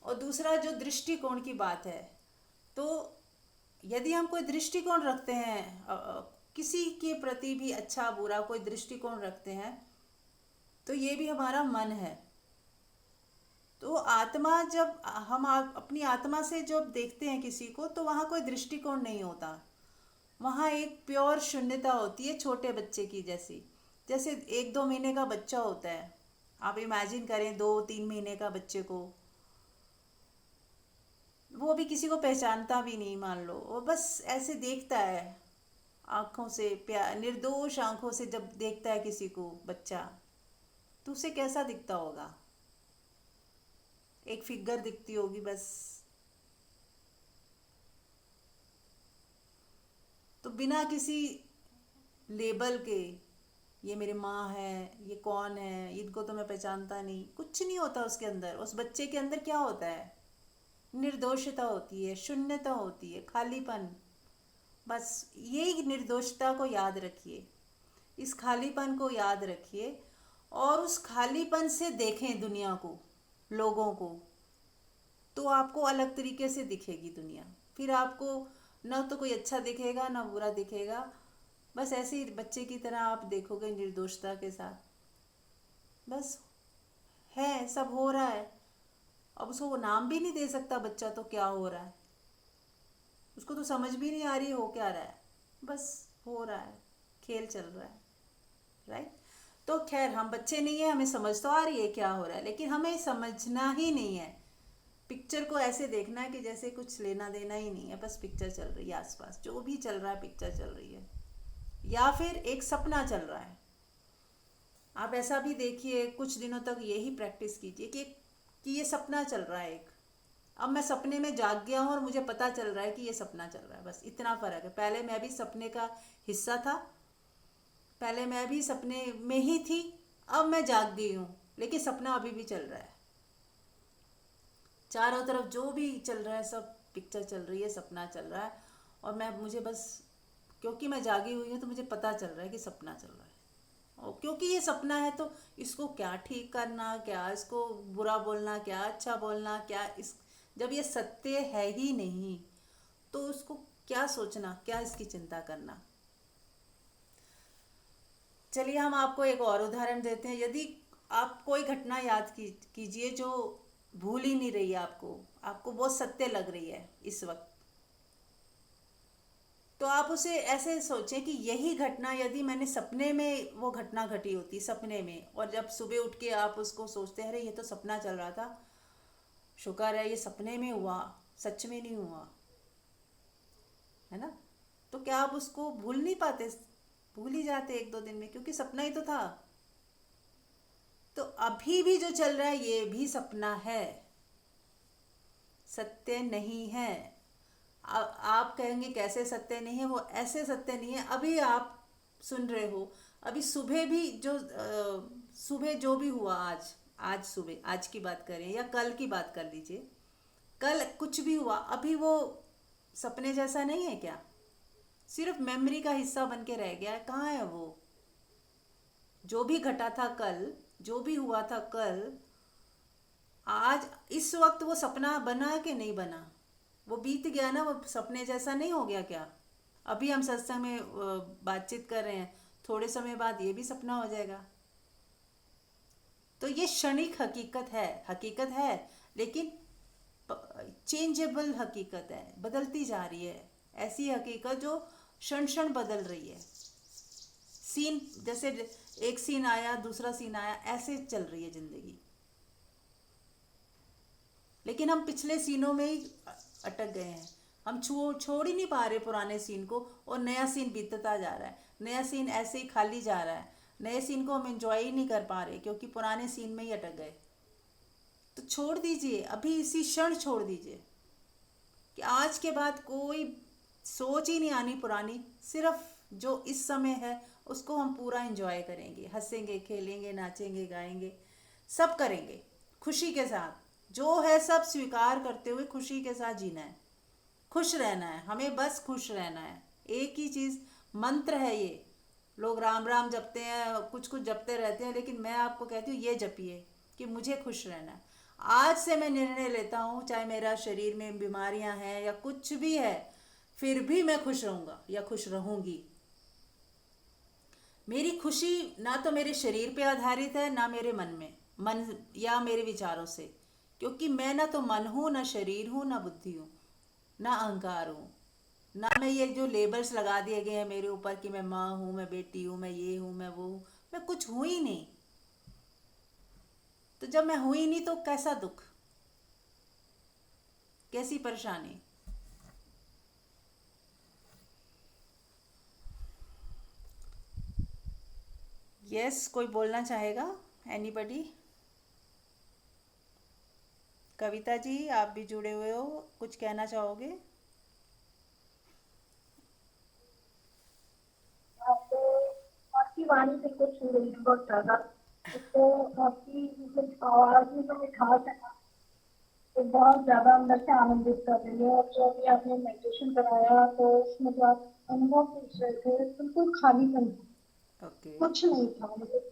और दूसरा, जो दृष्टिकोण की बात है, तो यदि हम कोई दृष्टिकोण रखते हैं, किसी के प्रति भी अच्छा बुरा कोई दृष्टिकोण रखते हैं, तो ये भी हमारा मन है। तो आत्मा, जब हम अपनी आत्मा से जब देखते हैं किसी को, तो वहाँ कोई दृष्टिकोण नहीं होता। वहाँ एक प्योर शून्यता होती है, छोटे बच्चे की जैसी। जैसे 1-2 महीने का बच्चा होता है, आप इमेजिन करें 2-3 महीने का बच्चे को, वो भी किसी को पहचानता भी नहीं, मान लो वो बस ऐसे देखता है, आंखों से, प्यार, निर्दोष आंखों से जब देखता है किसी को बच्चा, तो उसे कैसा दिखता होगा? एक फिगर दिखती होगी बस। तो बिना किसी लेबल के, ये मेरी माँ है, ये कौन है, इनको तो मैं पहचानता नहीं, कुछ नहीं होता उसके अंदर। उस बच्चे के अंदर क्या होता है? निर्दोषता होती है, शून्यता होती है, खालीपन। बस यही निर्दोषता को याद रखिए, इस खालीपन को याद रखिए, और उस खालीपन से देखें दुनिया को, लोगों को, तो आपको अलग तरीके से दिखेगी दुनिया। फिर आपको ना तो कोई अच्छा दिखेगा ना बुरा दिखेगा, बस ऐसे ही बच्चे की तरह आप देखोगे निर्दोषता के साथ। बस है, सब हो रहा है। अब उसको वो नाम भी नहीं दे सकता बच्चा, तो क्या हो रहा है उसको तो समझ भी नहीं आ रही हो क्या रहा है, बस हो रहा है, खेल चल रहा है, राइट। तो खैर, हम बच्चे नहीं है, हमें समझ तो आ रही है क्या हो रहा है, लेकिन हमें समझना ही नहीं है। पिक्चर को ऐसे देखना है कि जैसे कुछ लेना देना ही नहीं है, बस पिक्चर चल रही है, आसपास जो भी चल रहा है पिक्चर चल रही है, या फिर एक सपना चल रहा है। आप ऐसा भी देखिए, कुछ दिनों तक यही प्रैक्टिस कीजिए कि ये सपना चल रहा है एक। अब मैं सपने में जाग गया हूँ और मुझे पता चल रहा है कि ये सपना चल रहा है, बस इतना फ़र्क है। पहले मैं भी सपने का हिस्सा था, पहले मैं भी सपने में ही थी, अब मैं जाग गई हूँ, लेकिन सपना अभी भी चल रहा है। चारों तरफ जो भी चल रहा है सब पिक्चर चल रही है, सपना चल रहा है। और मुझे बस, क्योंकि मैं जागी हुई हूँ तो मुझे पता चल रहा है कि सपना चल रहा है। और क्योंकि ये सपना है तो इसको क्या ठीक करना, क्या इसको बुरा बोलना, क्या अच्छा बोलना, क्या इस, जब ये सत्य है ही नहीं तो उसको क्या सोचना, क्या इसकी चिंता करना। चलिए, हम आपको एक और उदाहरण देते हैं। यदि आप कोई घटना याद कीजिए जो भूल ही नहीं रही है, आपको आपको बहुत सत्य लग रही है इस वक्त, तो आप उसे ऐसे सोचें कि यही घटना यदि मैंने सपने में, वो घटना घटी होती सपने में, और जब सुबह उठ के आप उसको सोचते हैं, अरे ये तो सपना चल रहा था, शुक्र है ये सपने में हुआ, सच में नहीं हुआ, है ना। तो क्या आप उसको भूल नहीं पाते? भूल ही जाते एक दो दिन में, क्योंकि सपना ही तो था। तो अभी भी जो चल रहा है ये भी सपना है, सत्य नहीं है। आप कहेंगे कैसे सत्य नहीं है? वो ऐसे सत्य नहीं है। अभी आप सुन रहे हो, अभी सुबह भी सुबह जो भी हुआ, आज सुबह, आज की बात करें या कल की बात कर लीजिए, कल कुछ भी हुआ, अभी वो सपने जैसा नहीं है क्या? सिर्फ मेमोरी का हिस्सा बन के रह गया है। कहाँ है वो? जो भी घटा था कल, जो भी हुआ था कल, आज इस वक्त वो सपना बना कि नहीं बना? वो बीत गया ना, वो सपने जैसा नहीं हो गया क्या? अभी हम सत्संग में बातचीत कर रहे हैं, थोड़े समय बाद ये भी सपना हो जाएगा। तो ये क्षणिक हकीकत है, लेकिन चेंजेबल हकीकत है, बदलती जा रही है। ऐसी हकीकत जो क्षण क्षण बदल रही है। सीन जैसे, एक सीन आया दूसरा सीन आया, ऐसे चल रही है जिंदगी। लेकिन हम पिछले सीनों में ही अटक गए हैं। हम छोड़ ही नहीं पा रहे पुराने सीन को, और नया सीन बीतता जा रहा है, नया सीन ऐसे ही खाली जा रहा है। नए सीन को हम एंजॉय ही नहीं कर पा रहे, क्योंकि पुराने सीन में ही अटक गए। तो छोड़ दीजिए, अभी इसी क्षण छोड़ दीजिए कि आज के बाद कोई सोच ही नहीं आनी पुरानी। सिर्फ जो इस समय है उसको हम पूरा एंजॉय करेंगे, हंसेंगे, खेलेंगे, नाचेंगे, गाएंगे, सब करेंगे खुशी के साथ। जो है सब स्वीकार करते हुए खुशी के साथ जीना है, खुश रहना है, हमें बस खुश रहना है। एक ही चीज़ मंत्र है ये। लोग राम राम जपते हैं, कुछ कुछ जपते रहते हैं, लेकिन मैं आपको कहती हूँ ये जपिए कि मुझे खुश रहना है। आज से मैं निर्णय लेता हूँ, चाहे मेरा शरीर में बीमारियां हैं या कुछ भी है, फिर भी मैं खुश रहूँगा या खुश रहूँगी। मेरी खुशी ना तो मेरे शरीर पे आधारित है, ना मेरे मन या मेरे विचारों से, क्योंकि मैं ना तो मन हूँ, ना शरीर हूँ, ना बुद्धि हूँ, ना अहंकार हूँ, ना मैं ये जो लेबल्स लगा दिए गए हैं मेरे ऊपर कि मैं माँ हूँ, मैं बेटी हूँ, मैं ये हूँ, मैं वो हूँ। मैं कुछ हूँ ही नहीं। तो जब मैं हूँ ही नहीं तो कैसा दुख, कैसी परेशानी। यस, कोई बोलना चाहेगा? एनीबडी? कविता जी, आप भी जुड़े हुए हो, कुछ कहना चाहोगे? वाणी दिल को छू रही है बहुत ज्यादा। तो आपकी मतलब आवाज में जो मिठास है ना, तो बहुत ज्यादा अंदर से आनंदित कर रही है। और जो अभी आपने मेडिटेशन कराया तो उसमें जो आप अनुभव पूछ रहे थे, बिल्कुल खालीपन था, ओके। कुछ नहीं था। मतलब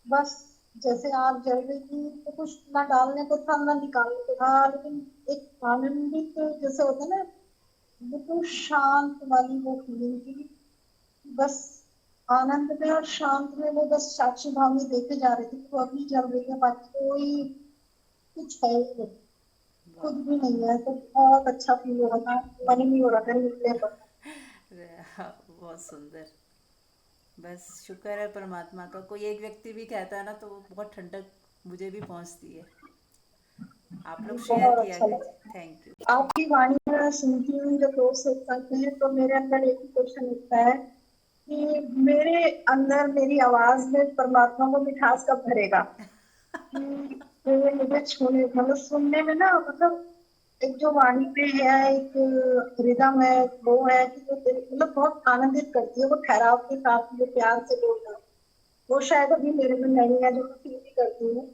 बस जैसे आग जल रही थी तो कुछ ना डालने को था ना निकालने को था, लेकिन एक आनंदित जैसे होता है ना, बिल्कुल शांत वाली वो फीलिंग थी। बस आनंद में और शांत में वो बस साक्षी भाव में देखे जा रहे थे कि वो अभी जल रही है, बाकी कोई कुछ है ही नहीं, वाह। खुद भी नहीं है। तो बहुत अच्छा फील हो रहा था, मन ही नहीं हो रहा था निकले पर। बहुत सुंदर। बस शुक्र है परमात्मा का, कोई एक व्यक्ति भी कहता है ना तो वो बहुत ठंडक मुझे भी पहुंचती है। आप लोग शेयर बहुत किया अच्छा कीजिए, लगा। Thank you. आपकी वाणी में सुनती हूँ जब रोज सत्संग में, तो मेरे अंदर एक ही क्वेश्चन उठता है कि मेरे अंदर मेरी आवाज में परमात्मा को मिठास कब भरेगा। कि वो मुझे छूने मतलब सुनने में ना, मतलब एक जो वाणी पे है, एक रिदम है, वो है कि जो मतलब बहुत आनंदित करती है, वो ठहराव के साथ जो प्यार से बोलना, वो शायद अभी मेरे में नहीं है, जो मैं फील भी करती हूँ।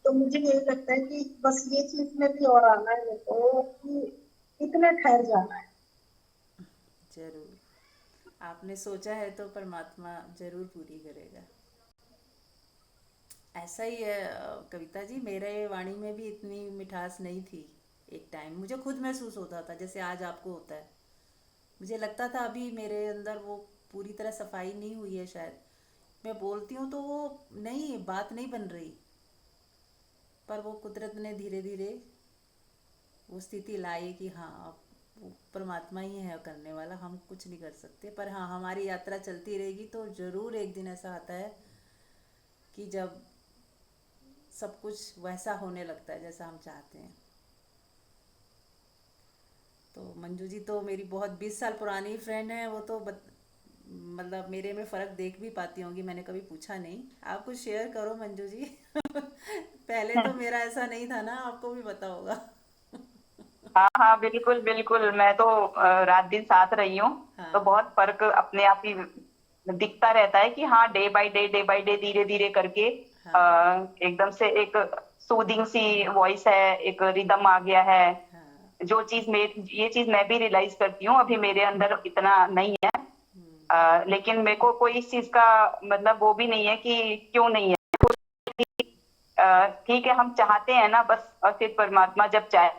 तो मुझे यही लगता है कि बस ये चीज में भी और आना है मेरे को, कि इतना ठहर जाना है। जरूर, आपने सोचा है तो परमात्मा जरूर पूरी करेगा। ऐसा ही है कविता जी, मेरे वाणी में भी इतनी मिठास नहीं थी। एक टाइम मुझे खुद महसूस होता था जैसे आज आपको होता है। मुझे लगता था अभी मेरे अंदर वो पूरी तरह सफाई नहीं हुई है शायद। मैं बोलती हूँ तो वो नहीं, बात नहीं बन रही। पर वो कुदरत ने धीरे धीरे वो स्थिति लाई कि हाँ, अब वो परमात्मा ही है करने वाला, हम कुछ नहीं कर सकते। पर हाँ, हमारी यात्रा चलती रहेगी तो ज़रूर एक दिन ऐसा आता है कि जब सब कुछ वैसा होने लगता है जैसा हम चाहते हैं। तो मंजू जी तो मेरी बहुत 20 साल पुरानी फ्रेंड है, वो तो मतलब मेरे में फ़र्क देख भी पाती होंगी। मैंने कभी पूछा नहीं। आप कुछ शेयर करो मंजू जी। पहले तो मेरा ऐसा नहीं था ना, आपको भी पता होगा। हाँ हाँ, बिल्कुल बिल्कुल। मैं तो रात दिन साथ रही हूँ, तो हाँ। बहुत फर्क अपने आप ही दिखता रहता है कि हाँ, डे बाय डे धीरे धीरे करके हाँ। एकदम से एक सूदिंग सी वॉइस है, एक रिदम आ गया है। हाँ। जो चीज मैं ये चीज मैं भी रियलाइज करती हूँ, अभी मेरे अंदर इतना नहीं है। लेकिन मेरे को कोई इस चीज का मतलब वो भी नहीं है कि क्यों नहीं है। ठीक है, हम चाहते हैं ना बस, और फिर परमात्मा जब चाहे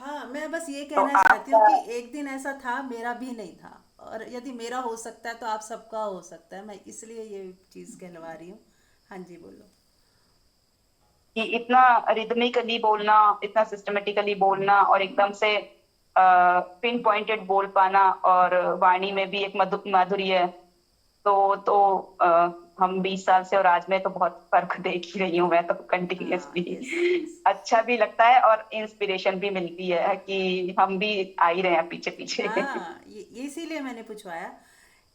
हाँ, मैं बस ये तो कहना चाहती हूँ आपका। कि एक दिन ऐसा था, मेरा भी नहीं था। और यदि मेरा हो सकता है तो आप सबका हो सकता है, मैं इसलिए ये चीज़ कहलवा रही हूँ। हाँ जी, बोलो। कि इतना रिदमिकली बोलना, इतना सिस्टमेटिकली बोलना, और एकदम से पिन पॉइंटेड बोल पाना, और वाणी में भी एक माधुर्य है। तो हम 20 साल से और आज में तो बहुत फर्क देख ही रही हूँ मैं तो हाँ, कंटिन्यूअसली। Yes yes. अच्छा भी लगता है और इंस्पिरेशन भी मिलती है कि हम भी आ ही रहे हैं पीछे पीछे। हाँ, ये इसीलिए मैंने पूछवाया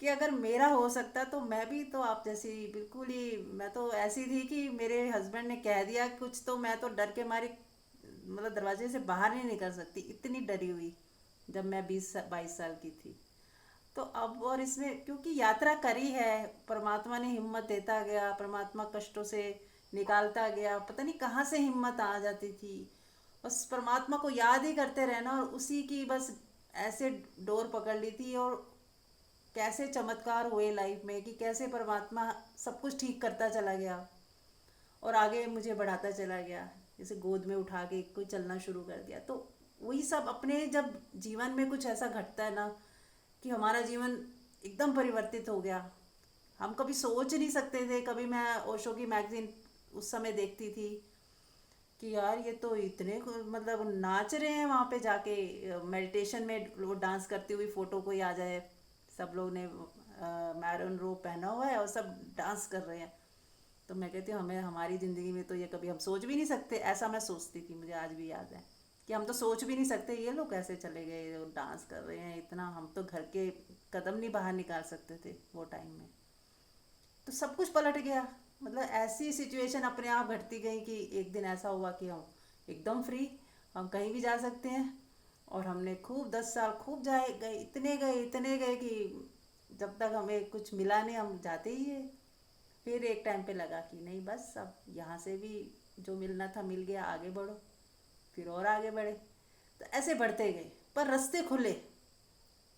कि अगर मेरा हो सकता तो मैं भी तो आप जैसी बिल्कुल ही, मैं तो ऐसी थी कि मेरे हस्बैंड ने कह दिया कुछ तो मैं तो डर के मारी मतलब दरवाजे से बाहर नहीं निकल सकती, इतनी डरी हुई जब मैं 20 22 साल की थी। तो अब और इसमें क्योंकि यात्रा करी है, परमात्मा ने हिम्मत देता गया, परमात्मा कष्टों से निकालता गया, पता नहीं कहाँ से हिम्मत आ जाती थी। बस परमात्मा को याद ही करते रहना और उसी की बस ऐसे डोर पकड़ ली थी। और कैसे चमत्कार हुए लाइफ में कि कैसे परमात्मा सब कुछ ठीक करता चला गया और आगे मुझे बढ़ाता चला गया। जैसे गोद में उठा के कोई चलना शुरू कर दिया। तो वही सब अपने जब जीवन में कुछ ऐसा घटता है ना कि हमारा जीवन एकदम परिवर्तित हो गया। हम कभी सोच नहीं सकते थे। कभी मैं ओशो की मैगजीन उस समय देखती थी कि यार ये तो इतने मतलब नाच रहे हैं वहाँ पे जाके मेडिटेशन में, वो डांस करती हुई फोटो कोई आ जाए, सब लोग ने मैरून रोब पहना हुआ है और सब डांस कर रहे हैं। तो मैं कहती हूँ हमें हमारी ज़िंदगी में तो ये कभी हम सोच भी नहीं सकते। ऐसा मैं सोचती थी, मुझे आज भी याद है कि हम तो सोच भी नहीं सकते ये लोग कैसे चले गए और डांस कर रहे हैं इतना। हम तो घर के कदम नहीं बाहर निकाल सकते थे वो टाइम में। तो सब कुछ पलट गया। मतलब ऐसी सिचुएशन अपने आप घटती गई कि एक दिन ऐसा हुआ कि हम एकदम फ्री, हम कहीं भी जा सकते हैं। और हमने खूब 10 साल खूब जाए गए, इतने गए कि जब तक हमें कुछ मिला नहीं हम जाते ही है। फिर एक टाइम पे लगा कि नहीं बस अब यहाँ से भी जो मिलना था मिल गया, आगे बढ़ो। फिर और आगे बढ़े, तो ऐसे बढ़ते गए। पर रास्ते खुले।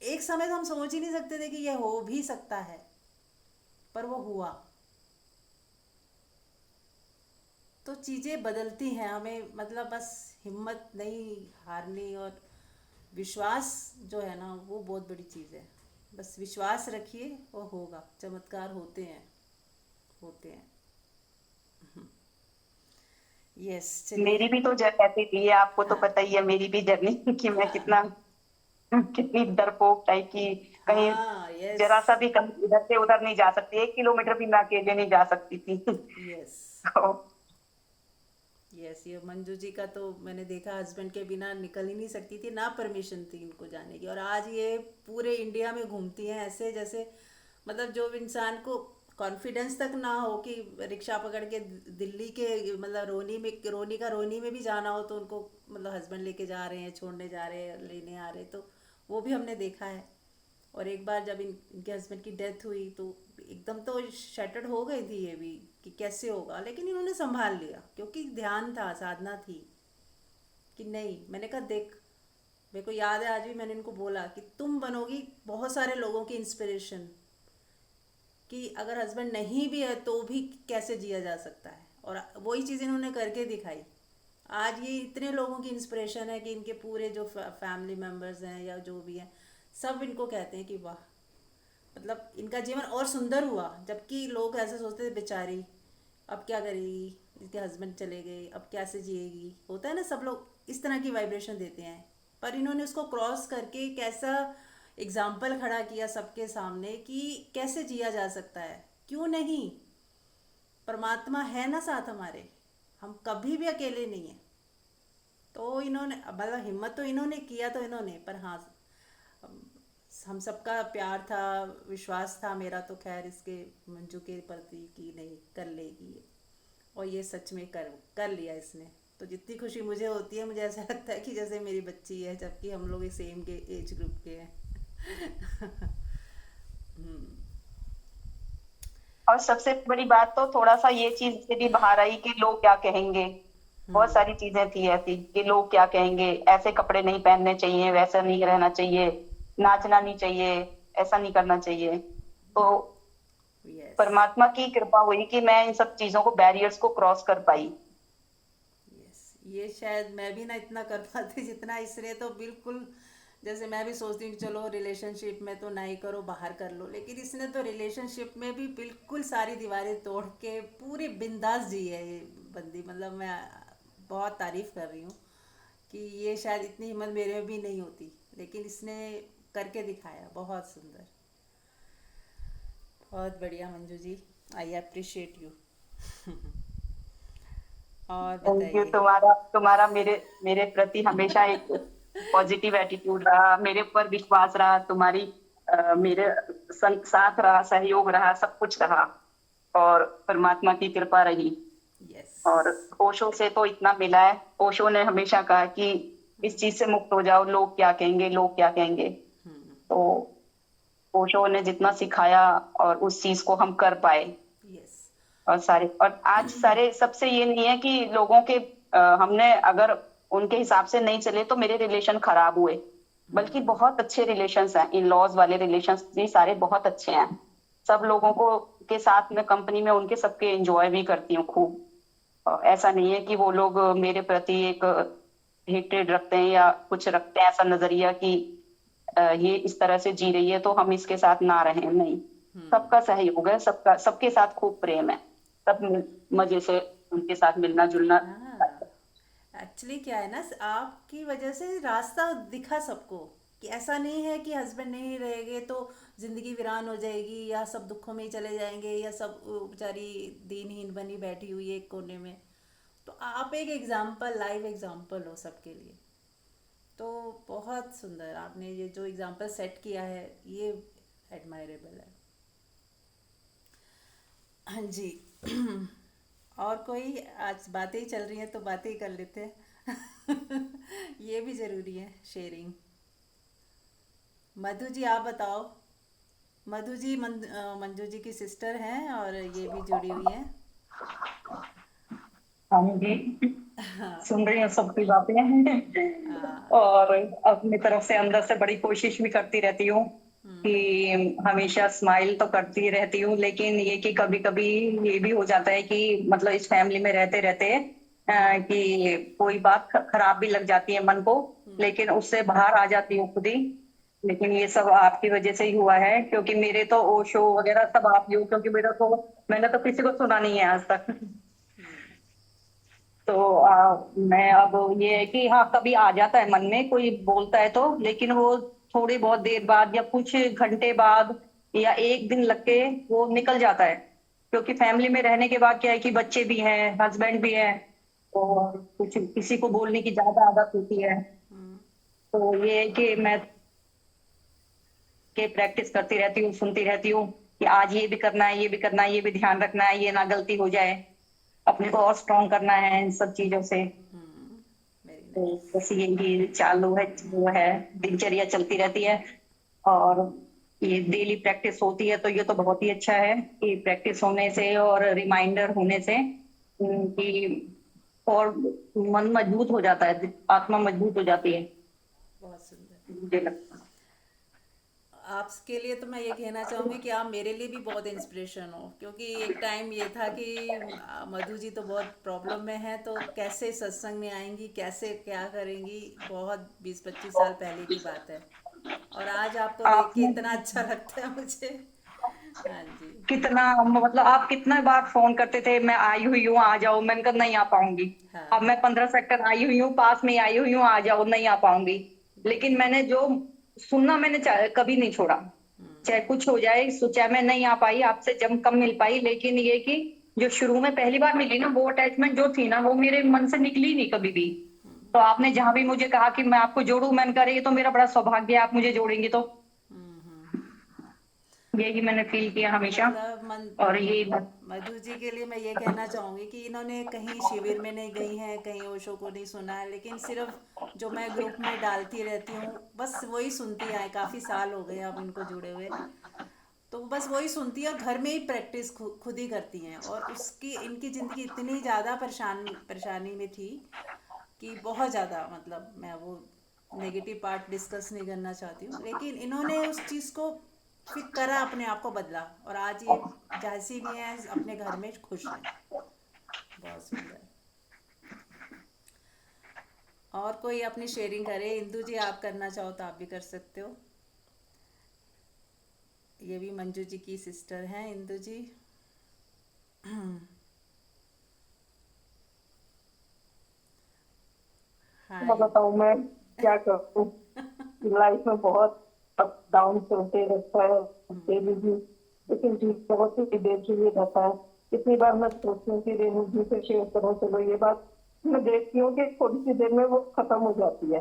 एक समय तो हम सोच ही नहीं सकते थे कि यह हो भी सकता है, पर वो हुआ। तो चीज़ें बदलती हैं, हमें मतलब बस हिम्मत नहीं हारनी, और विश्वास जो है ना वो बहुत बड़ी चीज़ है। बस विश्वास रखिए और होगा, चमत्कार होते हैं, होते हैं। यस, चलिए। मेरी भी तो जर्नी ऐसी थी है, आपको तो हाँ पता ही है मेरी भी जर्नी कि मैं कितना हाँ कितनी डरपोक टाइप की। कहीं हाँ। यस जरा सा भी कहीं इधर से उधर नहीं जा सकती, 1 किलोमीटर भी मैं अकेले नहीं जा सकती थी। यस तो यस। ये मंजू जी का तो मैंने देखा, हस्बैंड के बिना निकल ही नहीं सकती थी, ना परमिशन थी इनको जाने की। और आज ये पूरे इंडिया में घूमती हैं ऐसे जैसे, मतलब जो इंसान को कॉन्फिडेंस तक ना हो कि रिक्शा पकड़ के दिल्ली के, मतलब रोनी का रोनी में भी जाना हो तो उनको मतलब हस्बैंड लेके जा रहे हैं, छोड़ने जा रहे हैं, लेने आ रहे हैं, तो वो भी हमने देखा है। और एक बार जब इनके हस्बैंड की डेथ हुई तो एकदम तो शैटर्ड हो गई थी ये भी कि कैसे होगा, लेकिन इन्होंने संभाल लिया क्योंकि ध्यान था, साधना थी कि नहीं। मैंने कहा देख, मेरे को याद है आज भी मैंने इनको बोला कि तुम बनोगी बहुत सारे लोगों की इंस्पिरेशन, कि अगर हस्बैंड नहीं भी है तो भी कैसे जिया जा सकता है। और वही चीज़ इन्होंने करके दिखाई। आज ये इतने लोगों की इंस्पिरेशन है कि इनके पूरे जो फैमिली मेम्बर्स हैं या जो भी हैं, सब इनको कहते हैं कि वाह, मतलब इनका जीवन और सुंदर हुआ। जबकि लोग ऐसे सोचते थे बेचारी अब क्या करेगी, इसके हस्बैंड चले गए, अब कैसे जिएगी, होता है ना, सब लोग इस तरह की वाइब्रेशन देते हैं। पर इन्होंने उसको क्रॉस करके एक ऐसा एग्जाम्पल खड़ा किया सबके सामने कि कैसे जिया जा सकता है, क्यों नहीं। परमात्मा है ना साथ हमारे, हम कभी भी अकेले नहीं हैं। तो इन्होंने मतलब हिम्मत तो इन्होंने किया, तो इन्होंने, पर हाँ, हम सबका प्यार था, विश्वास था मेरा तो खैर इसके मंजू के प्रति कि नहीं कर लेगी ये। और ये सच में कर कर लिया इसने। तो जितनी खुशी मुझे होती है, मुझे ऐसा लगता है कि जैसे मेरी बच्ची है, जबकि हम लोग एक सेम के एज ग्रुप के हैं। हम्म। और सबसे बड़ी बात तो थोड़ा सा ये चीज से भी बाहर आई कि लोग क्या कहेंगे। बहुत हम्म। सारी चीजें थी ऐसी कि लोग क्या कहेंगे, ऐसे कपड़े नहीं पहनने चाहिए, वैसा नहीं रहना चाहिए, नाचना नहीं चाहिए, ऐसा नहीं करना चाहिए। तो यस परमात्मा की कृपा हुई कि मैं इन सब चीजों को, बैरियर्स को क्रॉस कर पाई। यस। ये शायद मैं भी ना इतना कर पाती जितना इसने, तो बिल्कुल। जैसे मैं भी सोचती हूँ कि चलो रिलेशनशिप में तो नहीं करो, बाहर कर लो, लेकिन इसने तो रिलेशनशिप में भी बिल्कुल सारी दीवारें तोड़ के पूरी बिंदास जी है ये बंदी। मतलब मैं बहुत तारीफ कर रही हूँ कि ये शायद इतनी हिम्मत मेरे में भी नहीं होती, लेकिन इसने करके दिखाया। बहुत सुंदर, बहुत बढ़िया Manju ji, I appreciate you. और थैंक यू। बताइए। तुम्हारा तुम्हारा मेरे मेरे प्रति हमेशा एक पॉजिटिव एटीट्यूड रहा, मेरे ऊपर विश्वास रहा, तुम्हारी मेरे साथ रहा, सहयोग रहा, सब कुछ रहा। और परमात्मा की कृपा रही। यस। और ओशो से तो इतना मिला है। ओशो ने हमेशा कहा कि इस चीज से मुक्त हो जाओ, लोग क्या कहेंगे, लोग क्या कहेंगे। तो ओशो ने जितना सिखाया और उस चीज को हम कर पाए। यस। और सारे, और आज सारे सबसे ये नहीं है कि लोगों के हमने अगर उनके हिसाब से नहीं चले तो मेरे रिलेशन खराब हुए, बल्कि बहुत अच्छे रिलेशंस हैं। इन लॉज वाले रिलेशंस भी सारे बहुत अच्छे हैं। सब लोगों को के साथ में कंपनी में उनके सबके एंजॉय भी करती हूँ खूब। ऐसा नहीं है कि वो लोग मेरे प्रति एक हेट्रेड रखते हैं या कुछ रखते हैं, ऐसा नजरिया कि ये इस तरह से जी रही है तो हम इसके साथ ना रहें, नहीं। सबका सहयोग है, सबका सबके साथ खूब प्रेम है। सब मजे से उनके साथ मिलना जुलना। हाँ, एक्चुअली क्या है ना, आपकी वजह से रास्ता दिखा सबको कि ऐसा नहीं है कि हस्बैंड नहीं रहेंगे तो जिंदगी वीरान हो जाएगी, या सब दुखों में ही चले जाएंगे, या सब बेचारी दीनहीन बनी बैठी हुई है एक कोने में। तो आप एक एग्जाम्पल, लाइव एग्जाम्पल हो सबके लिए। तो बहुत सुंदर आपने ये जो एग्जाम्पल सेट किया है, ये एडमायरेबल है। हाँ जी। और कोई, आज बातें ही चल रही हैं तो बातें ही कर लेते हैं। ये भी ज़रूरी है शेयरिंग। मधु जी आप बताओ। मंजू जी की सिस्टर हैं और ये भी जुड़ी हुई हैं। हाँ जी, हाँ। सुन रही हूँ सबकी बातें। हाँ। और अपनी तरफ से अंदर से बड़ी कोशिश भी करती रहती हूँ कि हमेशा स्माइल तो करती रहती हूँ, लेकिन ये कि कभी कभी ये भी हो जाता है कि मतलब इस फैमिली में रहते रहते कि कोई बात खराब भी लग जाती है मन को, लेकिन उससे बाहर आ जाती हूँ खुद ही। लेकिन ये सब आपकी वजह से ही हुआ है, क्योंकि मेरे तो ओशो वगैरह सब आप ही हो, क्योंकि मेरा तो मैंने तो किसी को सुना नहीं है आज तक। तो मैं अब ये है कि हाँ कभी आ जाता है मन में कोई बोलता है तो, लेकिन वो थोड़ी बहुत देर बाद या कुछ घंटे बाद या एक दिन लग के वो निकल जाता है, क्योंकि फैमिली में रहने के बाद क्या है कि बच्चे भी हैं, हस्बैंड भी है, और कुछ किसी को बोलने की ज्यादा आदत होती है। तो ये है कि मैं के प्रैक्टिस करती रहती हूँ, सुनती रहती हूँ कि आज ये भी करना है, ये भी करना है, ये भी ध्यान रखना है, ये ना गलती हो जाए, अपने को और स्ट्रॉन्ग करना है इन सब चीजों से। वेरी तो नाइस। बस यही चालू है, वो है, दिनचर्या चलती रहती है। और ये डेली प्रैक्टिस होती है तो ये तो बहुत ही अच्छा है कि प्रैक्टिस होने से और रिमाइंडर होने से कि और मन मजबूत हो जाता है, आत्मा मजबूत हो जाती है, बहुत सुंदर। मुझे लगता है। आपके लिए तो मैं ये कहना चाहूँगी कि आप मेरे लिए भी बहुत इंस्पिरेशन हो, क्योंकि एक टाइम ये था कि मधु जी तो बहुत प्रॉब्लम में है, तो कैसे सत्संग में आएंगी, कैसे क्या करेंगी, बहुत 20-25 साल पहले की बात है। और आज आपको देख के आपने इतना अच्छा लगता है मुझे। हाँ जी। कितना, मतलब आप कितना बार फोन करते थे, मैं आई हुई हूँ आ जाओ, मैंने कहा नहीं आ पाऊंगी। अब हाँ। मैं 15 सेक्टर आई हुई हूँ, पास में आई हुई हूँ, आ जाओ, नहीं आ पाऊंगी। लेकिन मैंने जो सुनना मैंने कभी नहीं छोड़ा, चाहे कुछ हो जाए, चाहे मैं नहीं आ पाई आपसे, जब कम मिल पाई, लेकिन ये कि जो शुरू में पहली बार मिली ना, वो अटैचमेंट जो थी ना, वो मेरे मन से निकली नहीं कभी भी। तो आपने जहां भी मुझे कहा कि मैं आपको जोड़ू, मैंने कहा ये तो मेरा बड़ा सौभाग्य है, आप मुझे जोड़ेंगी तो। यही मैंने फील किया हमेशा। मतलब और यही मधु जी के लिए मैं ये कहना चाहूँगी कि इन्होंने कहीं शिविर में नहीं गई हैं, कहीं ओशो को नहीं सुना है, लेकिन सिर्फ जो मैं ग्रुप में डालती रहती हूँ बस वही सुनती आए, काफ़ी साल हो गए अब इनको जुड़े हुए। तो बस वही सुनती है और घर में ही प्रैक्टिस खुद ही करती हैं, और उसकी इनकी ज़िंदगी इतनी ज़्यादा परेशानी में थी कि बहुत ज़्यादा, मतलब मैं वो नेगेटिव पार्ट डिस्कस नहीं करना चाहती हूँ, लेकिन इन्होंने उस चीज़ को फिर करा, अपने आप को बदला, और आज ये जैसी भी हैं अपने घर में खुश हैं। बहुत सुंदर। और कोई अपनी शेयरिंग करे, इंदु जी आप करना चाहो तो आप भी कर सकते हो। ये भी मंजू जी की सिस्टर हैं, इंदु जी। मैं हाय। बताऊं मैं क्या करूं, लाइफ में बहुत अप डाउन चलते रहता है डेली भी, लेकिन ठीक बहुत ही देर के लिए रहता है। कितनी बार मैं सोचती हूँ कि रेणु जी से शेयर करूं, चलो ये बात मैं देखती हूँ कि थोड़ी सी देर में वो खत्म हो जाती है।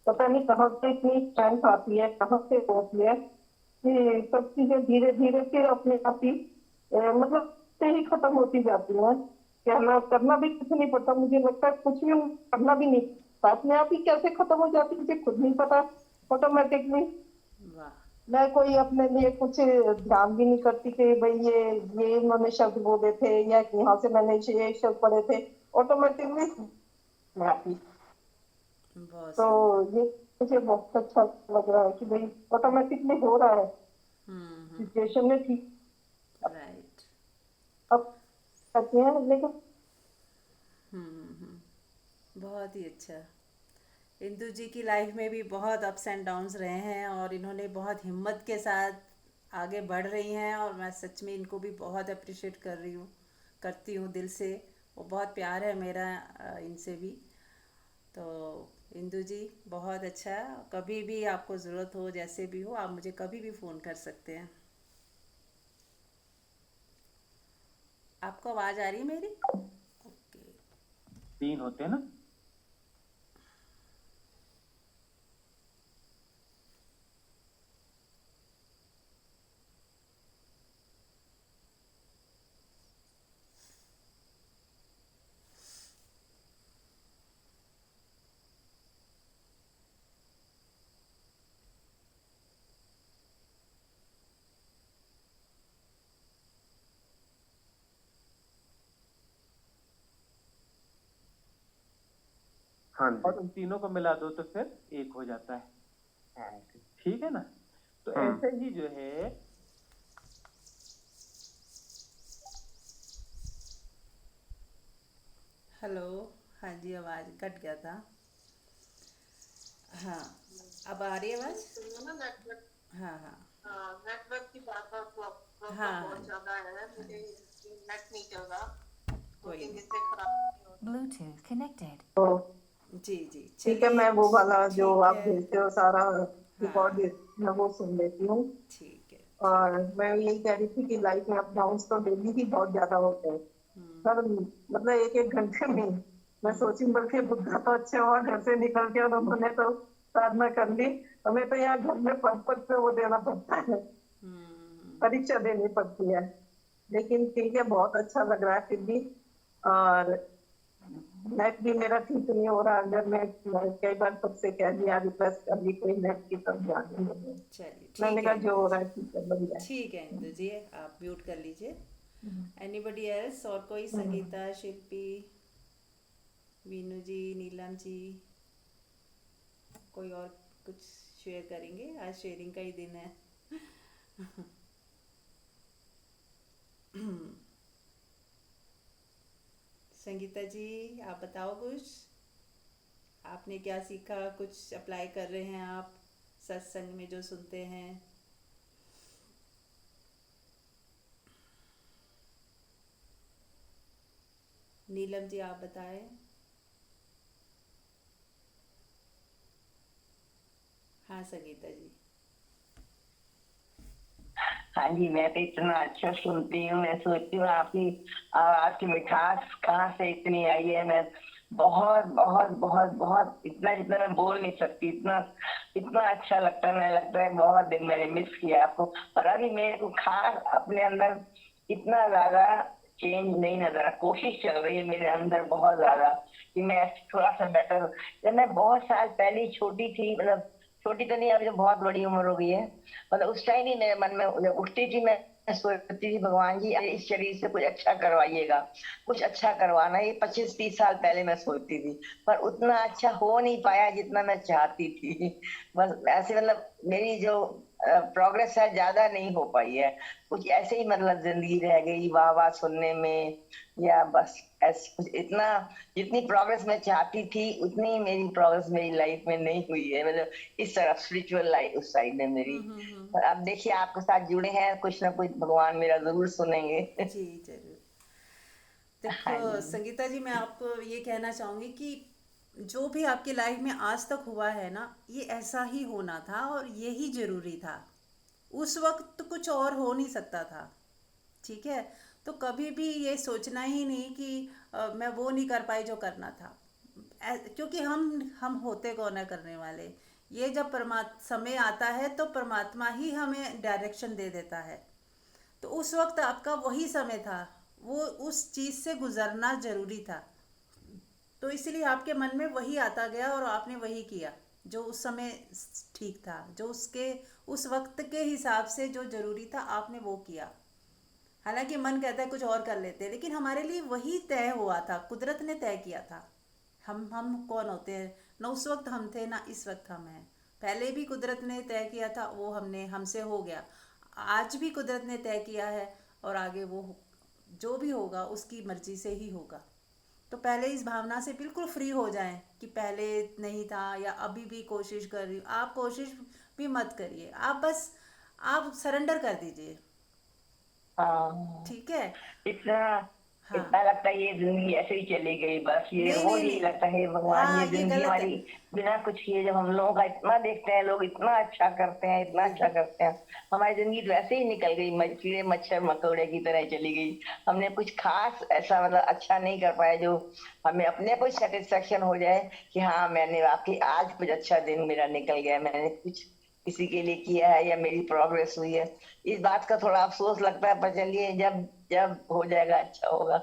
पता नहीं कहाँ से इतनी स्ट्रेंथ आती है, कहाँ से होती है कि सब चीजें धीरे धीरे फिर अपने आप ही मतलब से ही खत्म होती जाती है। कहना करना भी कुछ नहीं पड़ता, मुझे लगता है कुछ भी करना भी नहीं, अपने आप ही कैसे खत्म हो जाती है मुझे खुद नहीं पता, ऑटोमेटिकली। वाह। मैं कोई अपने लिए कुछ ध्यान भी नहीं करती कि भाई ये इन्होंने शब्द बोले थे या यहाँ से मैंने ये शब्द पढ़े थे, ऑटोमेटिकली मैं आती। बहुत तो सुंदर। ये मुझे बहुत अच्छा लग रहा है कि भाई ऑटोमेटिकली हो रहा है, सिचुएशन में ठीक राइट। अब करते हैं, लेकिन बहुत ही अच्छा। इंदु जी की लाइफ में भी बहुत अप्स एंड डाउन्स रहे हैं, और इन्होंने बहुत हिम्मत के साथ आगे बढ़ रही हैं, और मैं सच में इनको भी बहुत अप्रिशिएट कर रही हूँ, करती हूँ दिल से। वो बहुत प्यार है मेरा इनसे भी। तो इंदु जी बहुत अच्छा है, कभी भी आपको ज़रूरत हो, जैसे भी हो, आप मुझे कभी भी फ़ोन कर सकते हैं। आपको आवाज़ आ रही है मेरी? ओके। तीन होते हैं ना। हाँ और जी। उन तीनों को मिला दो तो फिर एक हो जाता है। हाँ, ठीक है ना? तो हम्म, ऐसे ही जो है, हेलो। हाँ जी, आवाज़ कट गया था। हाँ, अब आ रही है आवाज़। सुनिए ना, नेटवर्क, हाँ हाँ। हाँ, नेटवर्क की बात प्रॉब्लम हाँ बहुत ज्यादा है, मुझे नेट नहीं चल रहा, दो कोई तीन नहीं। दिन से खराब नहीं हो Bluetooth connected. तो जी जी, ठीक है, चलिए। मैं वो वाला जो ठीक आप है। भेजते हो सारा रिकॉर्ड, हाँ, मैं वो सुन लेती हूँ। ठीक है ठीक और है। मैं यही कह रही थी कि लाइफ में अप डाउन्स तो डेली ही बहुत ज्यादा होते हैं, हम्म। हर मतलब एक एक घंटे में। मैं हम्म। सोची बल्कि बुद्धा तो अच्छे हुआ घर से निकल के, और उन्होंने तो साधना कर ली। हमें तो यहाँ घर में पद पद पे वो देना पड़ता है, परीक्षा देनी पड़ती है। लेकिन ठीक है, बहुत अच्छा लग रहा है फिर भी। और नेट भी मेरा ठीक नहीं हो रहा, अगर मैं कई बार सबसे कह दिया रिक्वेस्ट कर ली, कोई नेट की तरफ ध्यान नहीं दे रहे। चलिए मैंने ठीक कहा है जो इंदु हो जी। रहा है ठीक है, बढ़िया है। ठीक है इंदु जी, आप म्यूट कर लीजिए। हम्म, एनीबडी एल्स, और कोई? हम्म। संगीता, शिल्पी, वीनू जी, नीलम जी, कोई और कुछ शेयर करेंगे? आज शेयरिंग का ही दिन है। संगीता जी, आप बताओ कुछ। आपने क्या सीखा? कुछ अप्लाई कर रहे हैं आप सत्संग में जो सुनते हैं? नीलम जी, आप बताएं। हाँ संगीता जी। हाँ जी, मैं तो इतना अच्छा सुनती हूँ। मैं सोचती हूँ आपकी आवाज की मिठास कहाँ से इतनी आई है। मैं बहुत बहुत बहुत बहुत इतना जितना मैं बोल नहीं सकती, इतना इतना अच्छा लगता है। मैं लगता है बहुत दिन मैंने मिस किया आपको। पर अभी मेरे को खास अपने अंदर इतना ज्यादा चेंज नहीं नजर आ। कोशिश चल रही है मेरे अंदर बहुत ज्यादा कि मैं थोड़ा सा बेटर। जब मैं बहुत साल पहले छोटी थी, मतलब छोटी तो नहीं, अभी तो बहुत बड़ी उम्र हो गई है, मतलब उस टाइम ही मेरे मन में जब उठती थी मैं सोचती थी भगवान जी इस शरीर से कुछ अच्छा करवाइएगा, कुछ अच्छा करवाना। ये 25-30 साल पहले मैं सोचती थी, पर उतना अच्छा हो नहीं पाया जितना मैं चाहती थी। बस ऐसे, मतलब मेरी जो प्रोग्रेस है ज्यादा नहीं हो पाई है। कुछ ऐसे ही मतलब जिंदगी रह गई वाह वाह सुनने में, या बस ऐसे कुछ इतना। जितनी प्रोग्रेस मैं चाहती थी उतनी मेरी प्रोग्रेस मेरी लाइफ में नहीं हुई है, मतलब इस तरफ स्पिरिचुअल लाइफ उस साइड में मेरी। पर अब देखिए आपके साथ जुड़े हैं, कुछ ना कुछ भगवान मेरा जरूर सुनेंगे। जी जरूर। हाँ देखो जी। संगीता जी, मैं आपको ये कहना चाहूँगी कि जो भी आपकी लाइफ में आज तक हुआ है ना, ये ऐसा ही होना था और यही ज़रूरी था। उस वक्त कुछ और हो नहीं सकता था। ठीक है? तो कभी भी ये सोचना ही नहीं कि मैं वो नहीं कर पाई जो करना था। क्योंकि हम होते कौन है करने वाले। ये जब समय आता है तो परमात्मा ही हमें डायरेक्शन दे देता है। तो उस वक्त आपका वही समय था, वो उस चीज़ से गुजरना ज़रूरी था। तो इसलिए आपके मन में वही आता गया और आपने वही किया जो उस समय ठीक था, जो उसके उस वक्त के हिसाब से जो ज़रूरी था आपने वो किया। हालांकि मन कहता है कुछ और कर लेते, लेकिन हमारे लिए वही तय हुआ था, कुदरत ने तय किया था। हम कौन होते हैं? ना उस वक्त हम थे ना इस वक्त हम हैं। पहले भी कुदरत ने तय किया था, वो हमने हमसे हो गया। आज भी कुदरत ने तय किया है और आगे वो जो भी होगा उसकी मर्जी से ही होगा। तो पहले इस भावना से बिल्कुल फ्री हो जाएं कि पहले नहीं था या अभी भी कोशिश कर रही हूँ। आप कोशिश भी मत करिए, आप बस आप सरेंडर कर दीजिए। हाँ, ठीक है? इतना हाँ। इतना लगता है ये जिंदगी ऐसे ही चली गई, बस ये नहीं रोज नहीं ही नहीं। लगता है भगवान हाँ, ये ये जिंदगी गलत है। हमारी बिना कुछ किए। जब हम लोगों का इतना देखते हैं, लोग इतना अच्छा करते हैं, इतना अच्छा करते हैं, हमारी जिंदगी तो ऐसे ही निकल गई, कीड़े मच्छर मकोड़े की तरह चली गई। हमने कुछ खास ऐसा मतलब अच्छा नहीं कर पाया जो हमें अपने को सेटिस्फेक्शन हो जाए कि हाँ मैंने वाकई आज कुछ अच्छा दिन मेरा निकल गया, मैंने कुछ किसी के लिए किया है या मेरी प्रोग्रेस हुई है। इस बात का थोड़ा अफसोस लगता है, पर चलिए जब जब हो जाएगा अच्छा होगा।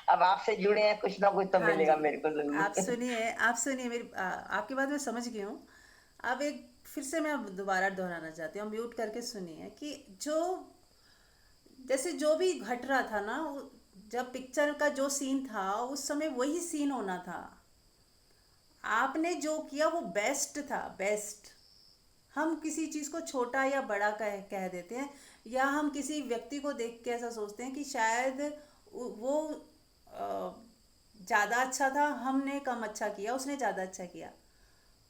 अब आपसे जुड़े हैं, कुछ ना कुछ तो हाँ मिलेगा जी। मेरे को आप जरूर। सुनिए, आप सुनिए मेरी आपकी बात मैं समझ गई हूँ। अब एक फिर से मैं अब दोबारा दोहराना चाहती हूँ, म्यूट करके सुनिए कि जो जैसे जो भी घट रहा था ना, जब पिक्चर का जो सीन था उस समय वही सीन होना था। आपने जो किया वो बेस्ट था, बेस्ट। हम किसी चीज़ को छोटा या बड़ा कह देते हैं, या हम किसी व्यक्ति को देख के ऐसा सोचते हैं कि शायद वो ज़्यादा अच्छा था, हमने कम अच्छा किया, उसने ज़्यादा अच्छा किया।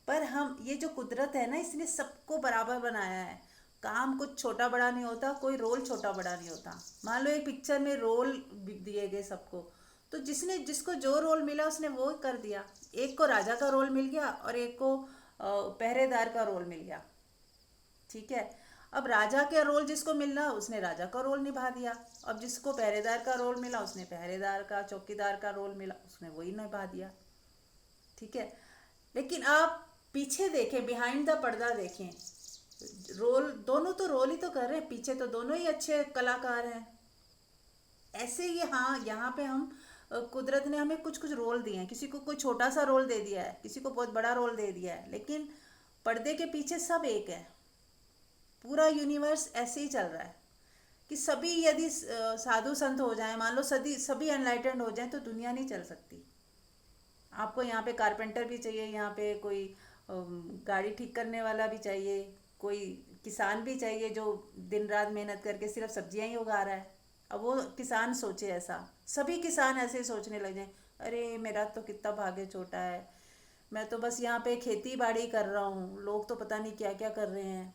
पर हम, ये जो कुदरत है ना, इसने सबको बराबर बनाया है। काम कुछ छोटा बड़ा नहीं होता, कोई रोल छोटा बड़ा नहीं होता। मान लो एक पिक्चर में रोल दिए गए सबको, तो जिसने जिसको जो रोल मिला उसने वो कर दिया। एक को राजा का रोल मिल गया और एक को पहरेदार का रोल मिल गया, ठीक है। अब राजा का रोल जिसको मिलना उसने राजा का रोल निभा दिया, अब जिसको पहरेदार का रोल मिला उसने पहरेदार का, चौकीदार का रोल मिला उसने वही निभा दिया, ठीक है। लेकिन आप पीछे देखें, बिहाइंड द पर्दा देखें, रोल दोनों तो रोल ही तो कर रहे हैं, पीछे तो दोनों ही अच्छे कलाकार हैं। ऐसे ही हाँ, यहाँ पे हम कुदरत ने हमें कुछ कुछ रोल दिए हैं, किसी को कोई छोटा सा रोल दे दिया है, किसी को बहुत बड़ा रोल दे दिया है, लेकिन पर्दे के पीछे सब एक है। पूरा यूनिवर्स ऐसे ही चल रहा है कि सभी यदि साधु संत हो जाएं, मान लो सभी सभी एनलाइटेंड हो जाएं, तो दुनिया नहीं चल सकती। आपको यहाँ पे कारपेंटर भी चाहिए, यहाँ पे कोई गाड़ी ठीक करने वाला भी चाहिए, कोई किसान भी चाहिए जो दिन रात मेहनत करके सिर्फ सब्जियां ही उगा रहा है। अब वो किसान सोचे ऐसा, सभी किसान ऐसे ही सोचने लग जाएं, अरे मेरा तो कितना भाग्य छोटा है, मैं तो बस यहाँ पे खेती बाड़ी कर रहा हूँ, लोग तो पता नहीं क्या क्या कर रहे हैं।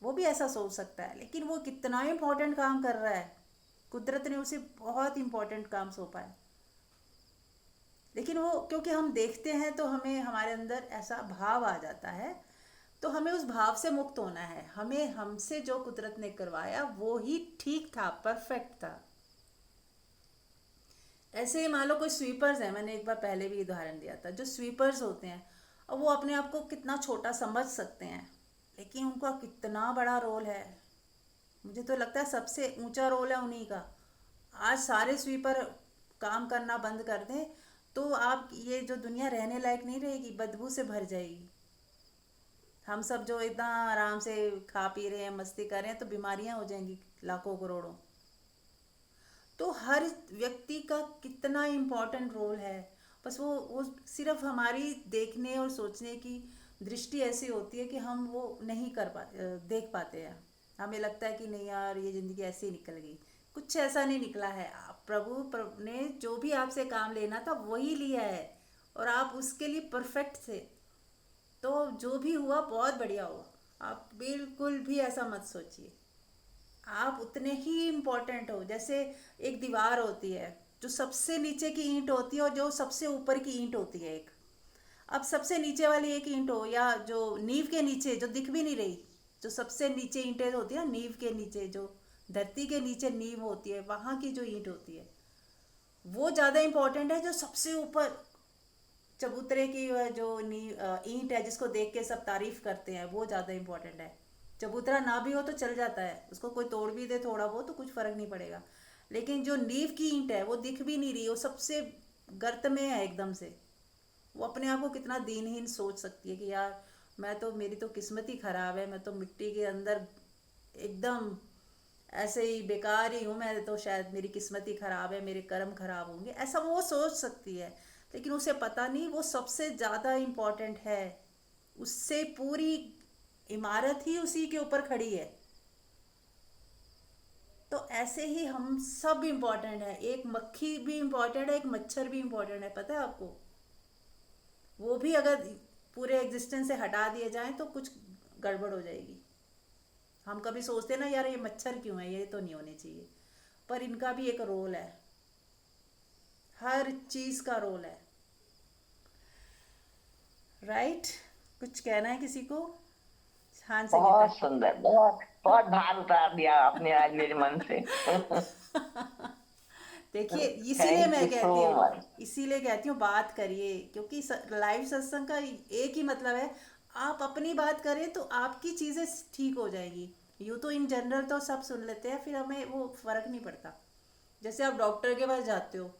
वो भी ऐसा सोच सकता है, लेकिन वो कितना इम्पोर्टेंट काम कर रहा है, कुदरत ने उसे बहुत इम्पोर्टेंट काम सौंपा है। लेकिन वो, क्योंकि हम देखते हैं तो हमें हमारे अंदर ऐसा भाव आ जाता है, तो हमें उस भाव से मुक्त होना है। हमें हमसे जो कुदरत ने करवाया वो ही ठीक था, परफेक्ट था। ऐसे ही मान लो कोई स्वीपर्स है, मैंने एक बार पहले भी उदाहरण दिया था, जो स्वीपर्स होते हैं, अब वो अपने आप को कितना छोटा समझ सकते हैं, लेकिन उनका कितना बड़ा रोल है। मुझे तो लगता है सबसे ऊंचा रोल है उन्हीं का। आज सारे स्वीपर काम करना बंद कर दें तो आप, ये जो दुनिया रहने लायक नहीं रहेगी, बदबू से भर जाएगी। हम सब जो इतना आराम से खा पी रहे हैं, मस्ती कर रहे हैं, तो बीमारियां हो जाएंगी लाखों करोड़ों। तो हर व्यक्ति का कितना इम्पोर्टेंट रोल है, बस वो सिर्फ हमारी देखने और सोचने की दृष्टि ऐसी होती है कि हम वो नहीं देख पाते हैं। हमें लगता है कि नहीं यार, ये ज़िंदगी ऐसे ही निकल गई। कुछ ऐसा नहीं निकला है। प्रभु ने जो भी आपसे काम लेना था वही लिया है, और आप उसके लिए परफेक्ट थे। तो जो भी हुआ बहुत बढ़िया हुआ। आप बिल्कुल भी ऐसा मत सोचिए, आप उतने ही इम्पोर्टेंट हो। जैसे एक दीवार होती है, जो सबसे नीचे की ईंट होती है और जो सबसे ऊपर की ईंट होती है एक। अब सबसे नीचे वाली एक ईंट हो, या जो नींव के नीचे जो दिख भी नहीं रही, जो सबसे नीचे ईंटें होती है ना, नींव के नीचे, जो धरती के नीचे नींव होती है, वहाँ की जो ईंट होती है वो ज़्यादा इम्पोर्टेंट है। जो सबसे ऊपर चबूतरे की जो ईंट है, जिसको देख के सब तारीफ करते हैं, वो ज़्यादा इम्पोर्टेंट है। चबूतरा ना भी हो तो चल जाता है, उसको कोई तोड़ भी दे थोड़ा बहुत तो कुछ फ़र्क नहीं पड़ेगा। लेकिन जो नींव की ईंट है वो दिख भी नहीं रही, वो सबसे गर्त में है एकदम से। वो अपने आप को कितना दीनहीन सोच सकती है कि यार मैं तो, मेरी तो किस्मत ही ख़राब है, मैं तो मिट्टी के अंदर एकदम ऐसे ही बेकार ही हूँ, मैं तो शायद मेरी किस्मत ही ख़राब है, मेरे कर्म ख़राब होंगे, ऐसा वो सोच सकती है। लेकिन उसे पता नहीं वो सबसे ज़्यादा इम्पोर्टेंट है, उससे पूरी इमारत ही उसी के ऊपर खड़ी है। तो ऐसे ही हम सब इम्पोर्टेंट है। एक मक्खी भी इम्पोर्टेंट है, एक मच्छर भी इम्पोर्टेंट है, पता है आपको। वो भी अगर पूरे एग्जिस्टेंस से हटा दिए जाएं तो कुछ गड़बड़ हो जाएगी। हम कभी सोचते ना यार ये मच्छर क्यों है, ये तो नहीं होने चाहिए, पर इनका भी एक रोल है, हर चीज़ का रोल है। राइट? कुछ कहना है किसी को? हाँ संगीता। बहुत सुंदर, बहुत बहुत भार उतार दिया आपने आज मेरे मन से। देखिए, इसीलिए थैंक मैं यू कहती सो हूँ, मच। इसीलिए कहती हूँ बात करिए, क्योंकि लाइव सत्संग का एक ही मतलब है, आप अपनी बात करें तो आपकी चीज़ें ठीक हो जाएगी। यूँ तो इन जनरल तो सब सुन लेते हैं, फिर हमें वो फ़र्क नहीं पड़ता। जैसे आप डॉक्टर के पास जाते हो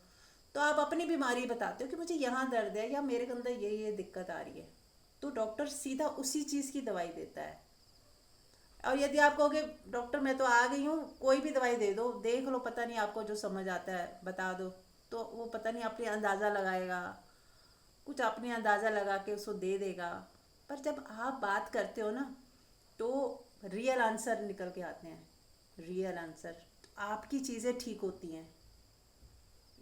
तो आप अपनी बीमारी बताते हो कि मुझे यहाँ दर्द है या मेरे अंदर ये दिक्कत आ रही है, तो डॉक्टर सीधा उसी चीज़ की दवाई देता है। और यदि आप कहोगे डॉक्टर मैं तो आ गई हूँ, कोई भी दवाई दे दो, देख लो, पता नहीं आपको जो समझ आता है बता दो, तो वो पता नहीं अपने अंदाज़ा लगाएगा, कुछ अपने अंदाज़ा लगा के उसको दे देगा। पर जब आप बात करते हो ना, तो रियल आंसर निकल के आते हैं, रियल आंसर। आपकी चीज़ें ठीक होती हैं,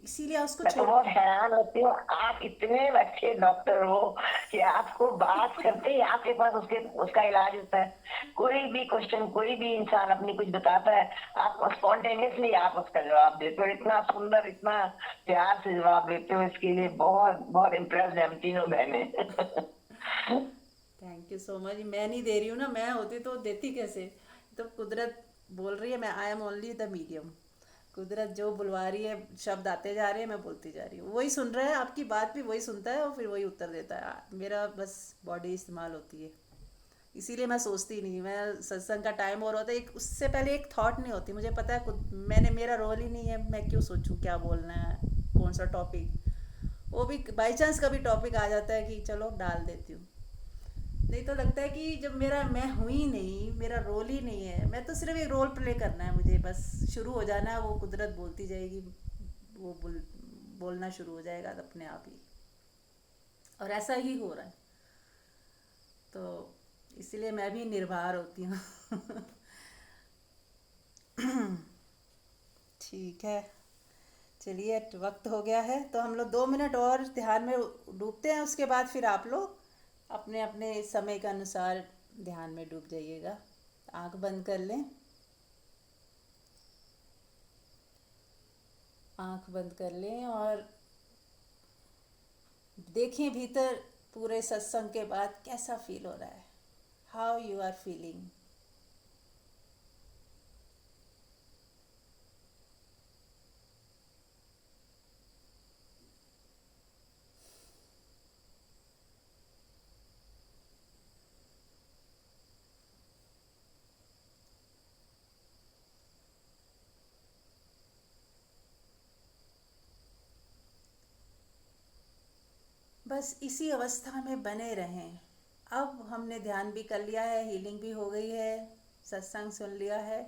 इसीलिए उसको मैं तो छोड़। बहुत हैरान होती हूँ, आप इतने अच्छे डॉक्टर हो कि आपको बात करते ही आपके पास उसका इलाज होता है। कोई भी क्वेश्चन, कोई भी इंसान अपनी कुछ बताता है, आप स्पॉन्टेनियसली आप उसका जवाब देते हो। इतना सुंदर, इतना प्यार से जवाब देते हो, इसके लिए बहुत बहुत इम्प्रेस्ड है हम तीनों बहनें। Thank you so much. मैं नहीं दे रही हूँ ना, मैं होती तो देती कैसे। तो कुदरत बोल रही है, मैं I am only the medium. कुदरत जो बुलवा रही है, शब्द आते जा रहे हैं, मैं बोलती जा रही हूँ। वही सुन रहा है, आपकी बात भी वही सुनता है और फिर वही उत्तर देता है। मेरा बस बॉडी इस्तेमाल होती है, इसीलिए मैं सोचती नहीं। मैं सत्संग का टाइम और होता है, एक उससे पहले एक थॉट नहीं होती। मुझे पता है खुद, मैंने, मेरा रोल ही नहीं है, मैं क्यों सोचूं क्या बोलना है, कौन सा टॉपिक। वो भी बाई चांस कभी टॉपिक आ जाता है कि चलो डाल देती हूँ। नहीं तो लगता है कि जब मेरा मैं हूँ ही नहीं, मेरा रोल ही नहीं है, मैं तो सिर्फ एक रोल प्ले करना है मुझे, बस शुरू हो जाना है, वो कुदरत बोलती जाएगी, वो बोलना शुरू हो जाएगा अपने आप ही। और ऐसा ही हो रहा है, तो इसलिए मैं भी निर्भर होती हूँ। ठीक है, चलिए वक्त हो गया है, तो हम लोग 2 मिनट और ध्यान में डूबते हैं। उसके बाद फिर आप लोग अपने अपने समय के अनुसार ध्यान में डूब जाइएगा। आंख बंद कर लें, आंख बंद कर लें और देखें भीतर पूरे सत्संग के बाद कैसा फील हो रहा है, हाउ यू आर फीलिंग। बस इसी अवस्था में बने रहें। अब हमने ध्यान भी कर लिया है, हीलिंग भी हो गई है, सत्संग सुन लिया है।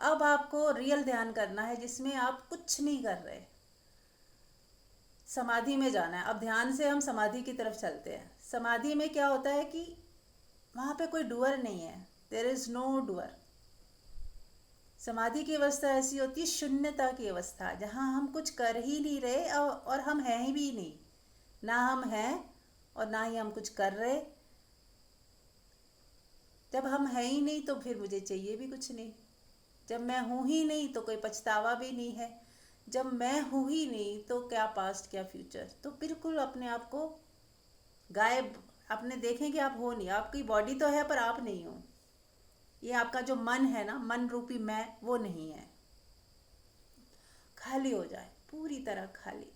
अब आपको रियल ध्यान करना है, जिसमें आप कुछ नहीं कर रहे, समाधि में जाना है। अब ध्यान से हम समाधि की तरफ चलते हैं। समाधि में क्या होता है कि वहाँ पे कोई डूअर नहीं है, देयर इज़ नो डूअर। समाधि की अवस्था ऐसी होती है, शून्यता की अवस्था, जहाँ हम कुछ कर ही नहीं रहे और हम हैं ही भी नहीं, ना हम हैं और ना ही हम कुछ कर रहे। जब हम हैं ही नहीं तो फिर मुझे चाहिए भी कुछ नहीं। जब मैं हूँ ही नहीं तो कोई पछतावा भी नहीं है। जब मैं हूँ ही नहीं तो क्या पास्ट क्या फ्यूचर। तो बिल्कुल अपने आप को गायब, अपने देखें कि आप हो नहीं। आपकी बॉडी तो है पर आप नहीं हो। ये आपका जो मन है ना, मन रूपी मैं, वो नहीं है। खाली हो जाए, पूरी तरह खाली।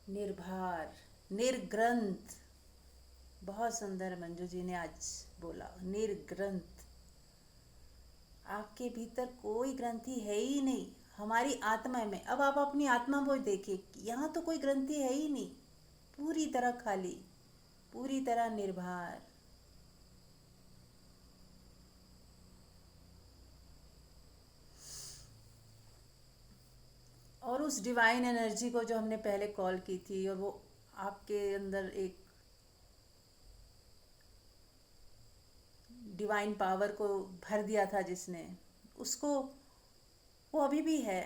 निर्भर, निर्ग्रंथ, बहुत सुंदर मंजू जी ने आज बोला, निर्ग्रंथ। आपके भीतर कोई ग्रंथि है ही नहीं, हमारी आत्मा में। अब आप अपनी आत्मा को देखिए, यहाँ तो कोई ग्रंथि है ही नहीं, पूरी तरह खाली, पूरी तरह निर्भर। और उस डिवाइन एनर्जी को जो हमने पहले कॉल की थी, और वो आपके अंदर एक डिवाइन पावर को भर दिया था जिसने, उसको, वो अभी भी है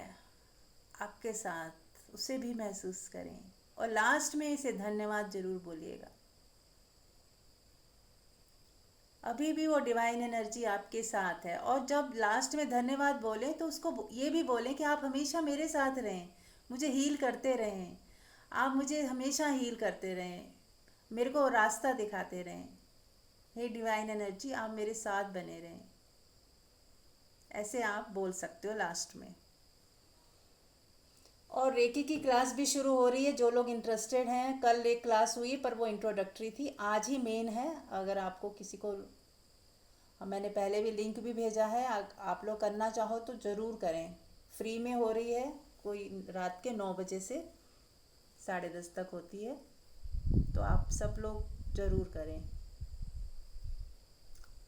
आपके साथ, उसे भी महसूस करें। और लास्ट में इसे धन्यवाद जरूर बोलिएगा। अभी भी वो डिवाइन एनर्जी आपके साथ है। और जब लास्ट में धन्यवाद बोलें तो उसको ये भी बोलें कि आप हमेशा मेरे साथ रहें, मुझे हील करते रहें, आप मुझे हमेशा हील करते रहें, मेरे को रास्ता दिखाते रहें। हे डिवाइन एनर्जी, आप मेरे साथ बने रहें। ऐसे आप बोल सकते हो लास्ट में। और रेकी की क्लास भी शुरू हो रही है, जो लोग इंटरेस्टेड हैं। कल एक क्लास हुई पर वो इंट्रोडक्टरी थी, आज ही मेन है। अगर आपको किसी को मैंने पहले भी लिंक भी भेजा है, आप लोग करना चाहो तो ज़रूर करें। फ्री में हो रही है, कोई रात के 9 बजे से 10:30 तक होती है, तो आप सब लोग ज़रूर करें।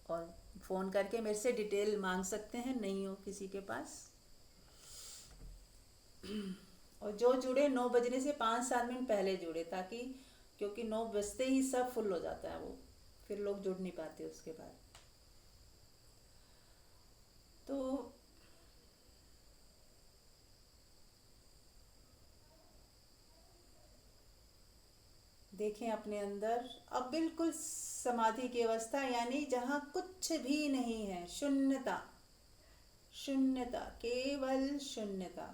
और फ़ोन करके मेरे से डिटेल मांग सकते हैं, नहीं हो किसी के पास। और जो जुड़े 9 बजने से 5-7 मिनट पहले जुड़े, ताकि क्योंकि 9 बजते ही सब फुल हो जाता है, वो फिर लोग जुड़ नहीं पाते उसके बाद। तो देखें अपने अंदर, अब बिल्कुल समाधि की अवस्था, यानी जहाँ कुछ भी नहीं है, शून्यता, शून्यता, केवल शून्यता,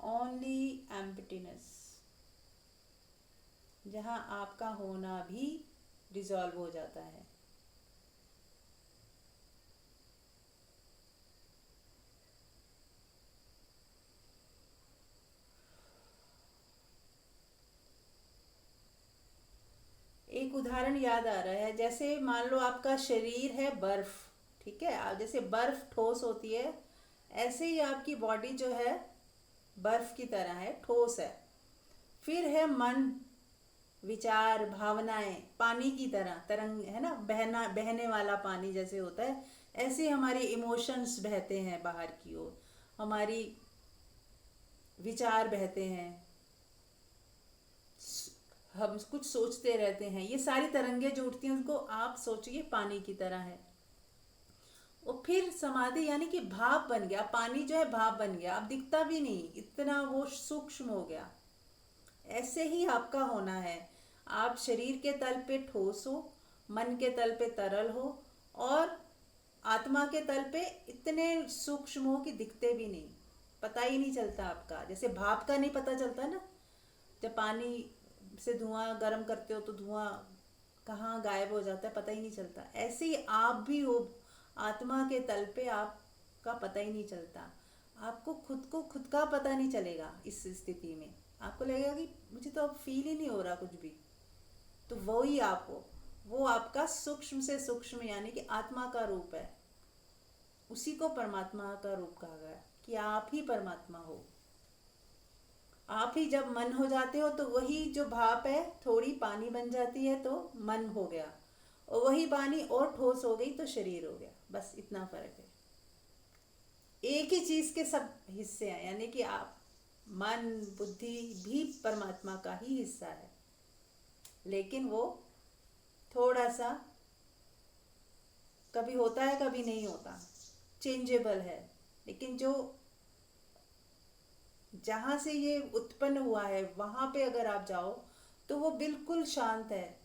ओनली एम्प्टीनेस, जहाँ आपका होना भी डिसॉल्व हो जाता है। एक उदाहरण याद आ रहा है, जैसे मान लो आपका शरीर है बर्फ, ठीक है, जैसे बर्फ ठोस होती है, ऐसे ही आपकी बॉडी जो है बर्फ की तरह है, ठोस है। फिर है मन, विचार, भावनाएं पानी की तरह, तरंग है ना, बहने वाला पानी जैसे होता है, ऐसे हमारे इमोशंस बहते हैं बाहर की ओर, हमारी विचार बहते हैं, हम कुछ सोचते रहते हैं, ये सारी तरंगे जो उठती हैं उनको आप सोचिए पानी की तरह है। और फिर समाधि यानी कि भाप बन गया, पानी जो है भाप बन गया, अब दिखता भी नहीं, इतना वो सूक्ष्म हो गया। ऐसे ही आपका होना है, आप शरीर के तल पे ठोस हो, मन के तल पे तरल हो, और आत्मा के तल पे इतने सूक्ष्म हो कि दिखते भी नहीं, पता ही नहीं चलता आपका। जैसे भाप का नहीं पता चलता ना, जब पानी से धुआं गर्म करते हो तो धुआं कहाँ गायब हो जाता है, पता ही नहीं चलता। ऐसे ही आप भी हो, आत्मा के तल पे आपका पता ही नहीं चलता, आपको खुद का पता नहीं चलेगा। इस स्थिति में आपको लगेगा कि मुझे तो अब फील ही नहीं हो रहा कुछ भी, तो वो ही आप हो, वो आपका सूक्ष्म से सूक्ष्म यानी कि आत्मा का रूप है। उसी को परमात्मा का रूप कहा गया कि आप ही परमात्मा हो। आप ही जब मन हो जाते हो तो वही जो भाप है थोड़ी पानी बन जाती है तो मन हो गया, और वही पानी और ठोस हो गई तो शरीर हो गया, बस इतना फर्क है। एक ही चीज के सब हिस्से हैं, यानी कि आप मन बुद्धि भी परमात्मा का ही हिस्सा है, लेकिन वो थोड़ा सा कभी होता है कभी नहीं होता, चेंजेबल है। लेकिन जो जहाँ से ये उत्पन्न हुआ है वहाँ पे अगर आप जाओ तो वो बिल्कुल शांत है,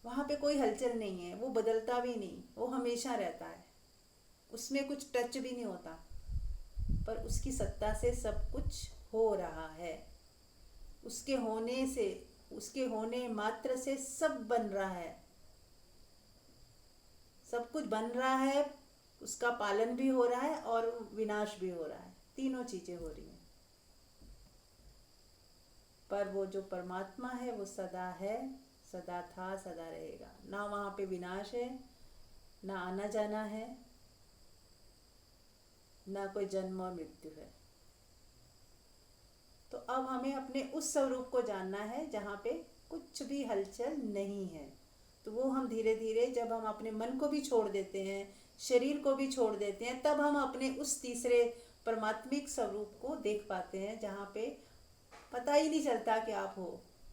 वहाँ पे कोई हलचल नहीं है, वो बदलता भी नहीं, वो हमेशा रहता है, उसमें कुछ टच भी नहीं होता, पर उसकी सत्ता से सब कुछ हो रहा है। उसके होने से, उसके होने मात्र से सब बन रहा है, सब कुछ बन रहा है, उसका पालन भी हो रहा है और विनाश भी हो रहा है, तीनों चीजें हो रही हैं। पर वो जो परमात्मा है वो सदा है, सदा था, सदा रहेगा। ना वहाँ पे विनाश है, ना आना जाना है, ना कोई जन्म और मृत्यु है। तो अब हमें अपने उस स्वरूप को जानना है जहाँ पे कुछ भी हलचल नहीं है। तो वो हम धीरे धीरे, जब हम अपने मन को भी छोड़ देते हैं, शरीर को भी छोड़ देते हैं, तब हम अपने उस तीसरे परमात्मिक स्वरूप को देख पाते हैं, जहाँ पे पता ही नहीं चलता कि आप हो,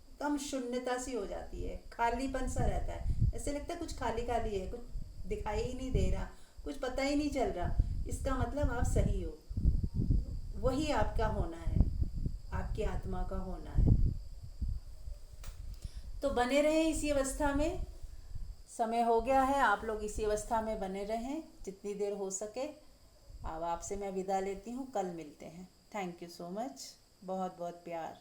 एकदम शून्यता सी हो जाती है, खालीपन सा रहता है, ऐसे लगता है कुछ खाली खाली है, कुछ दिखाई ही नहीं दे रहा, कुछ पता ही नहीं चल रहा। इसका मतलब आप सही हो, वही आपका होना है, आपकी आत्मा का होना है। तो बने रहें इसी अवस्था में, समय हो गया है, आप लोग इसी अवस्था में बने रहें जितनी देर हो सके। अब आपसे मैं विदा लेती हूँ, कल मिलते हैं। थैंक यू सो मच, बहुत बहुत प्यार।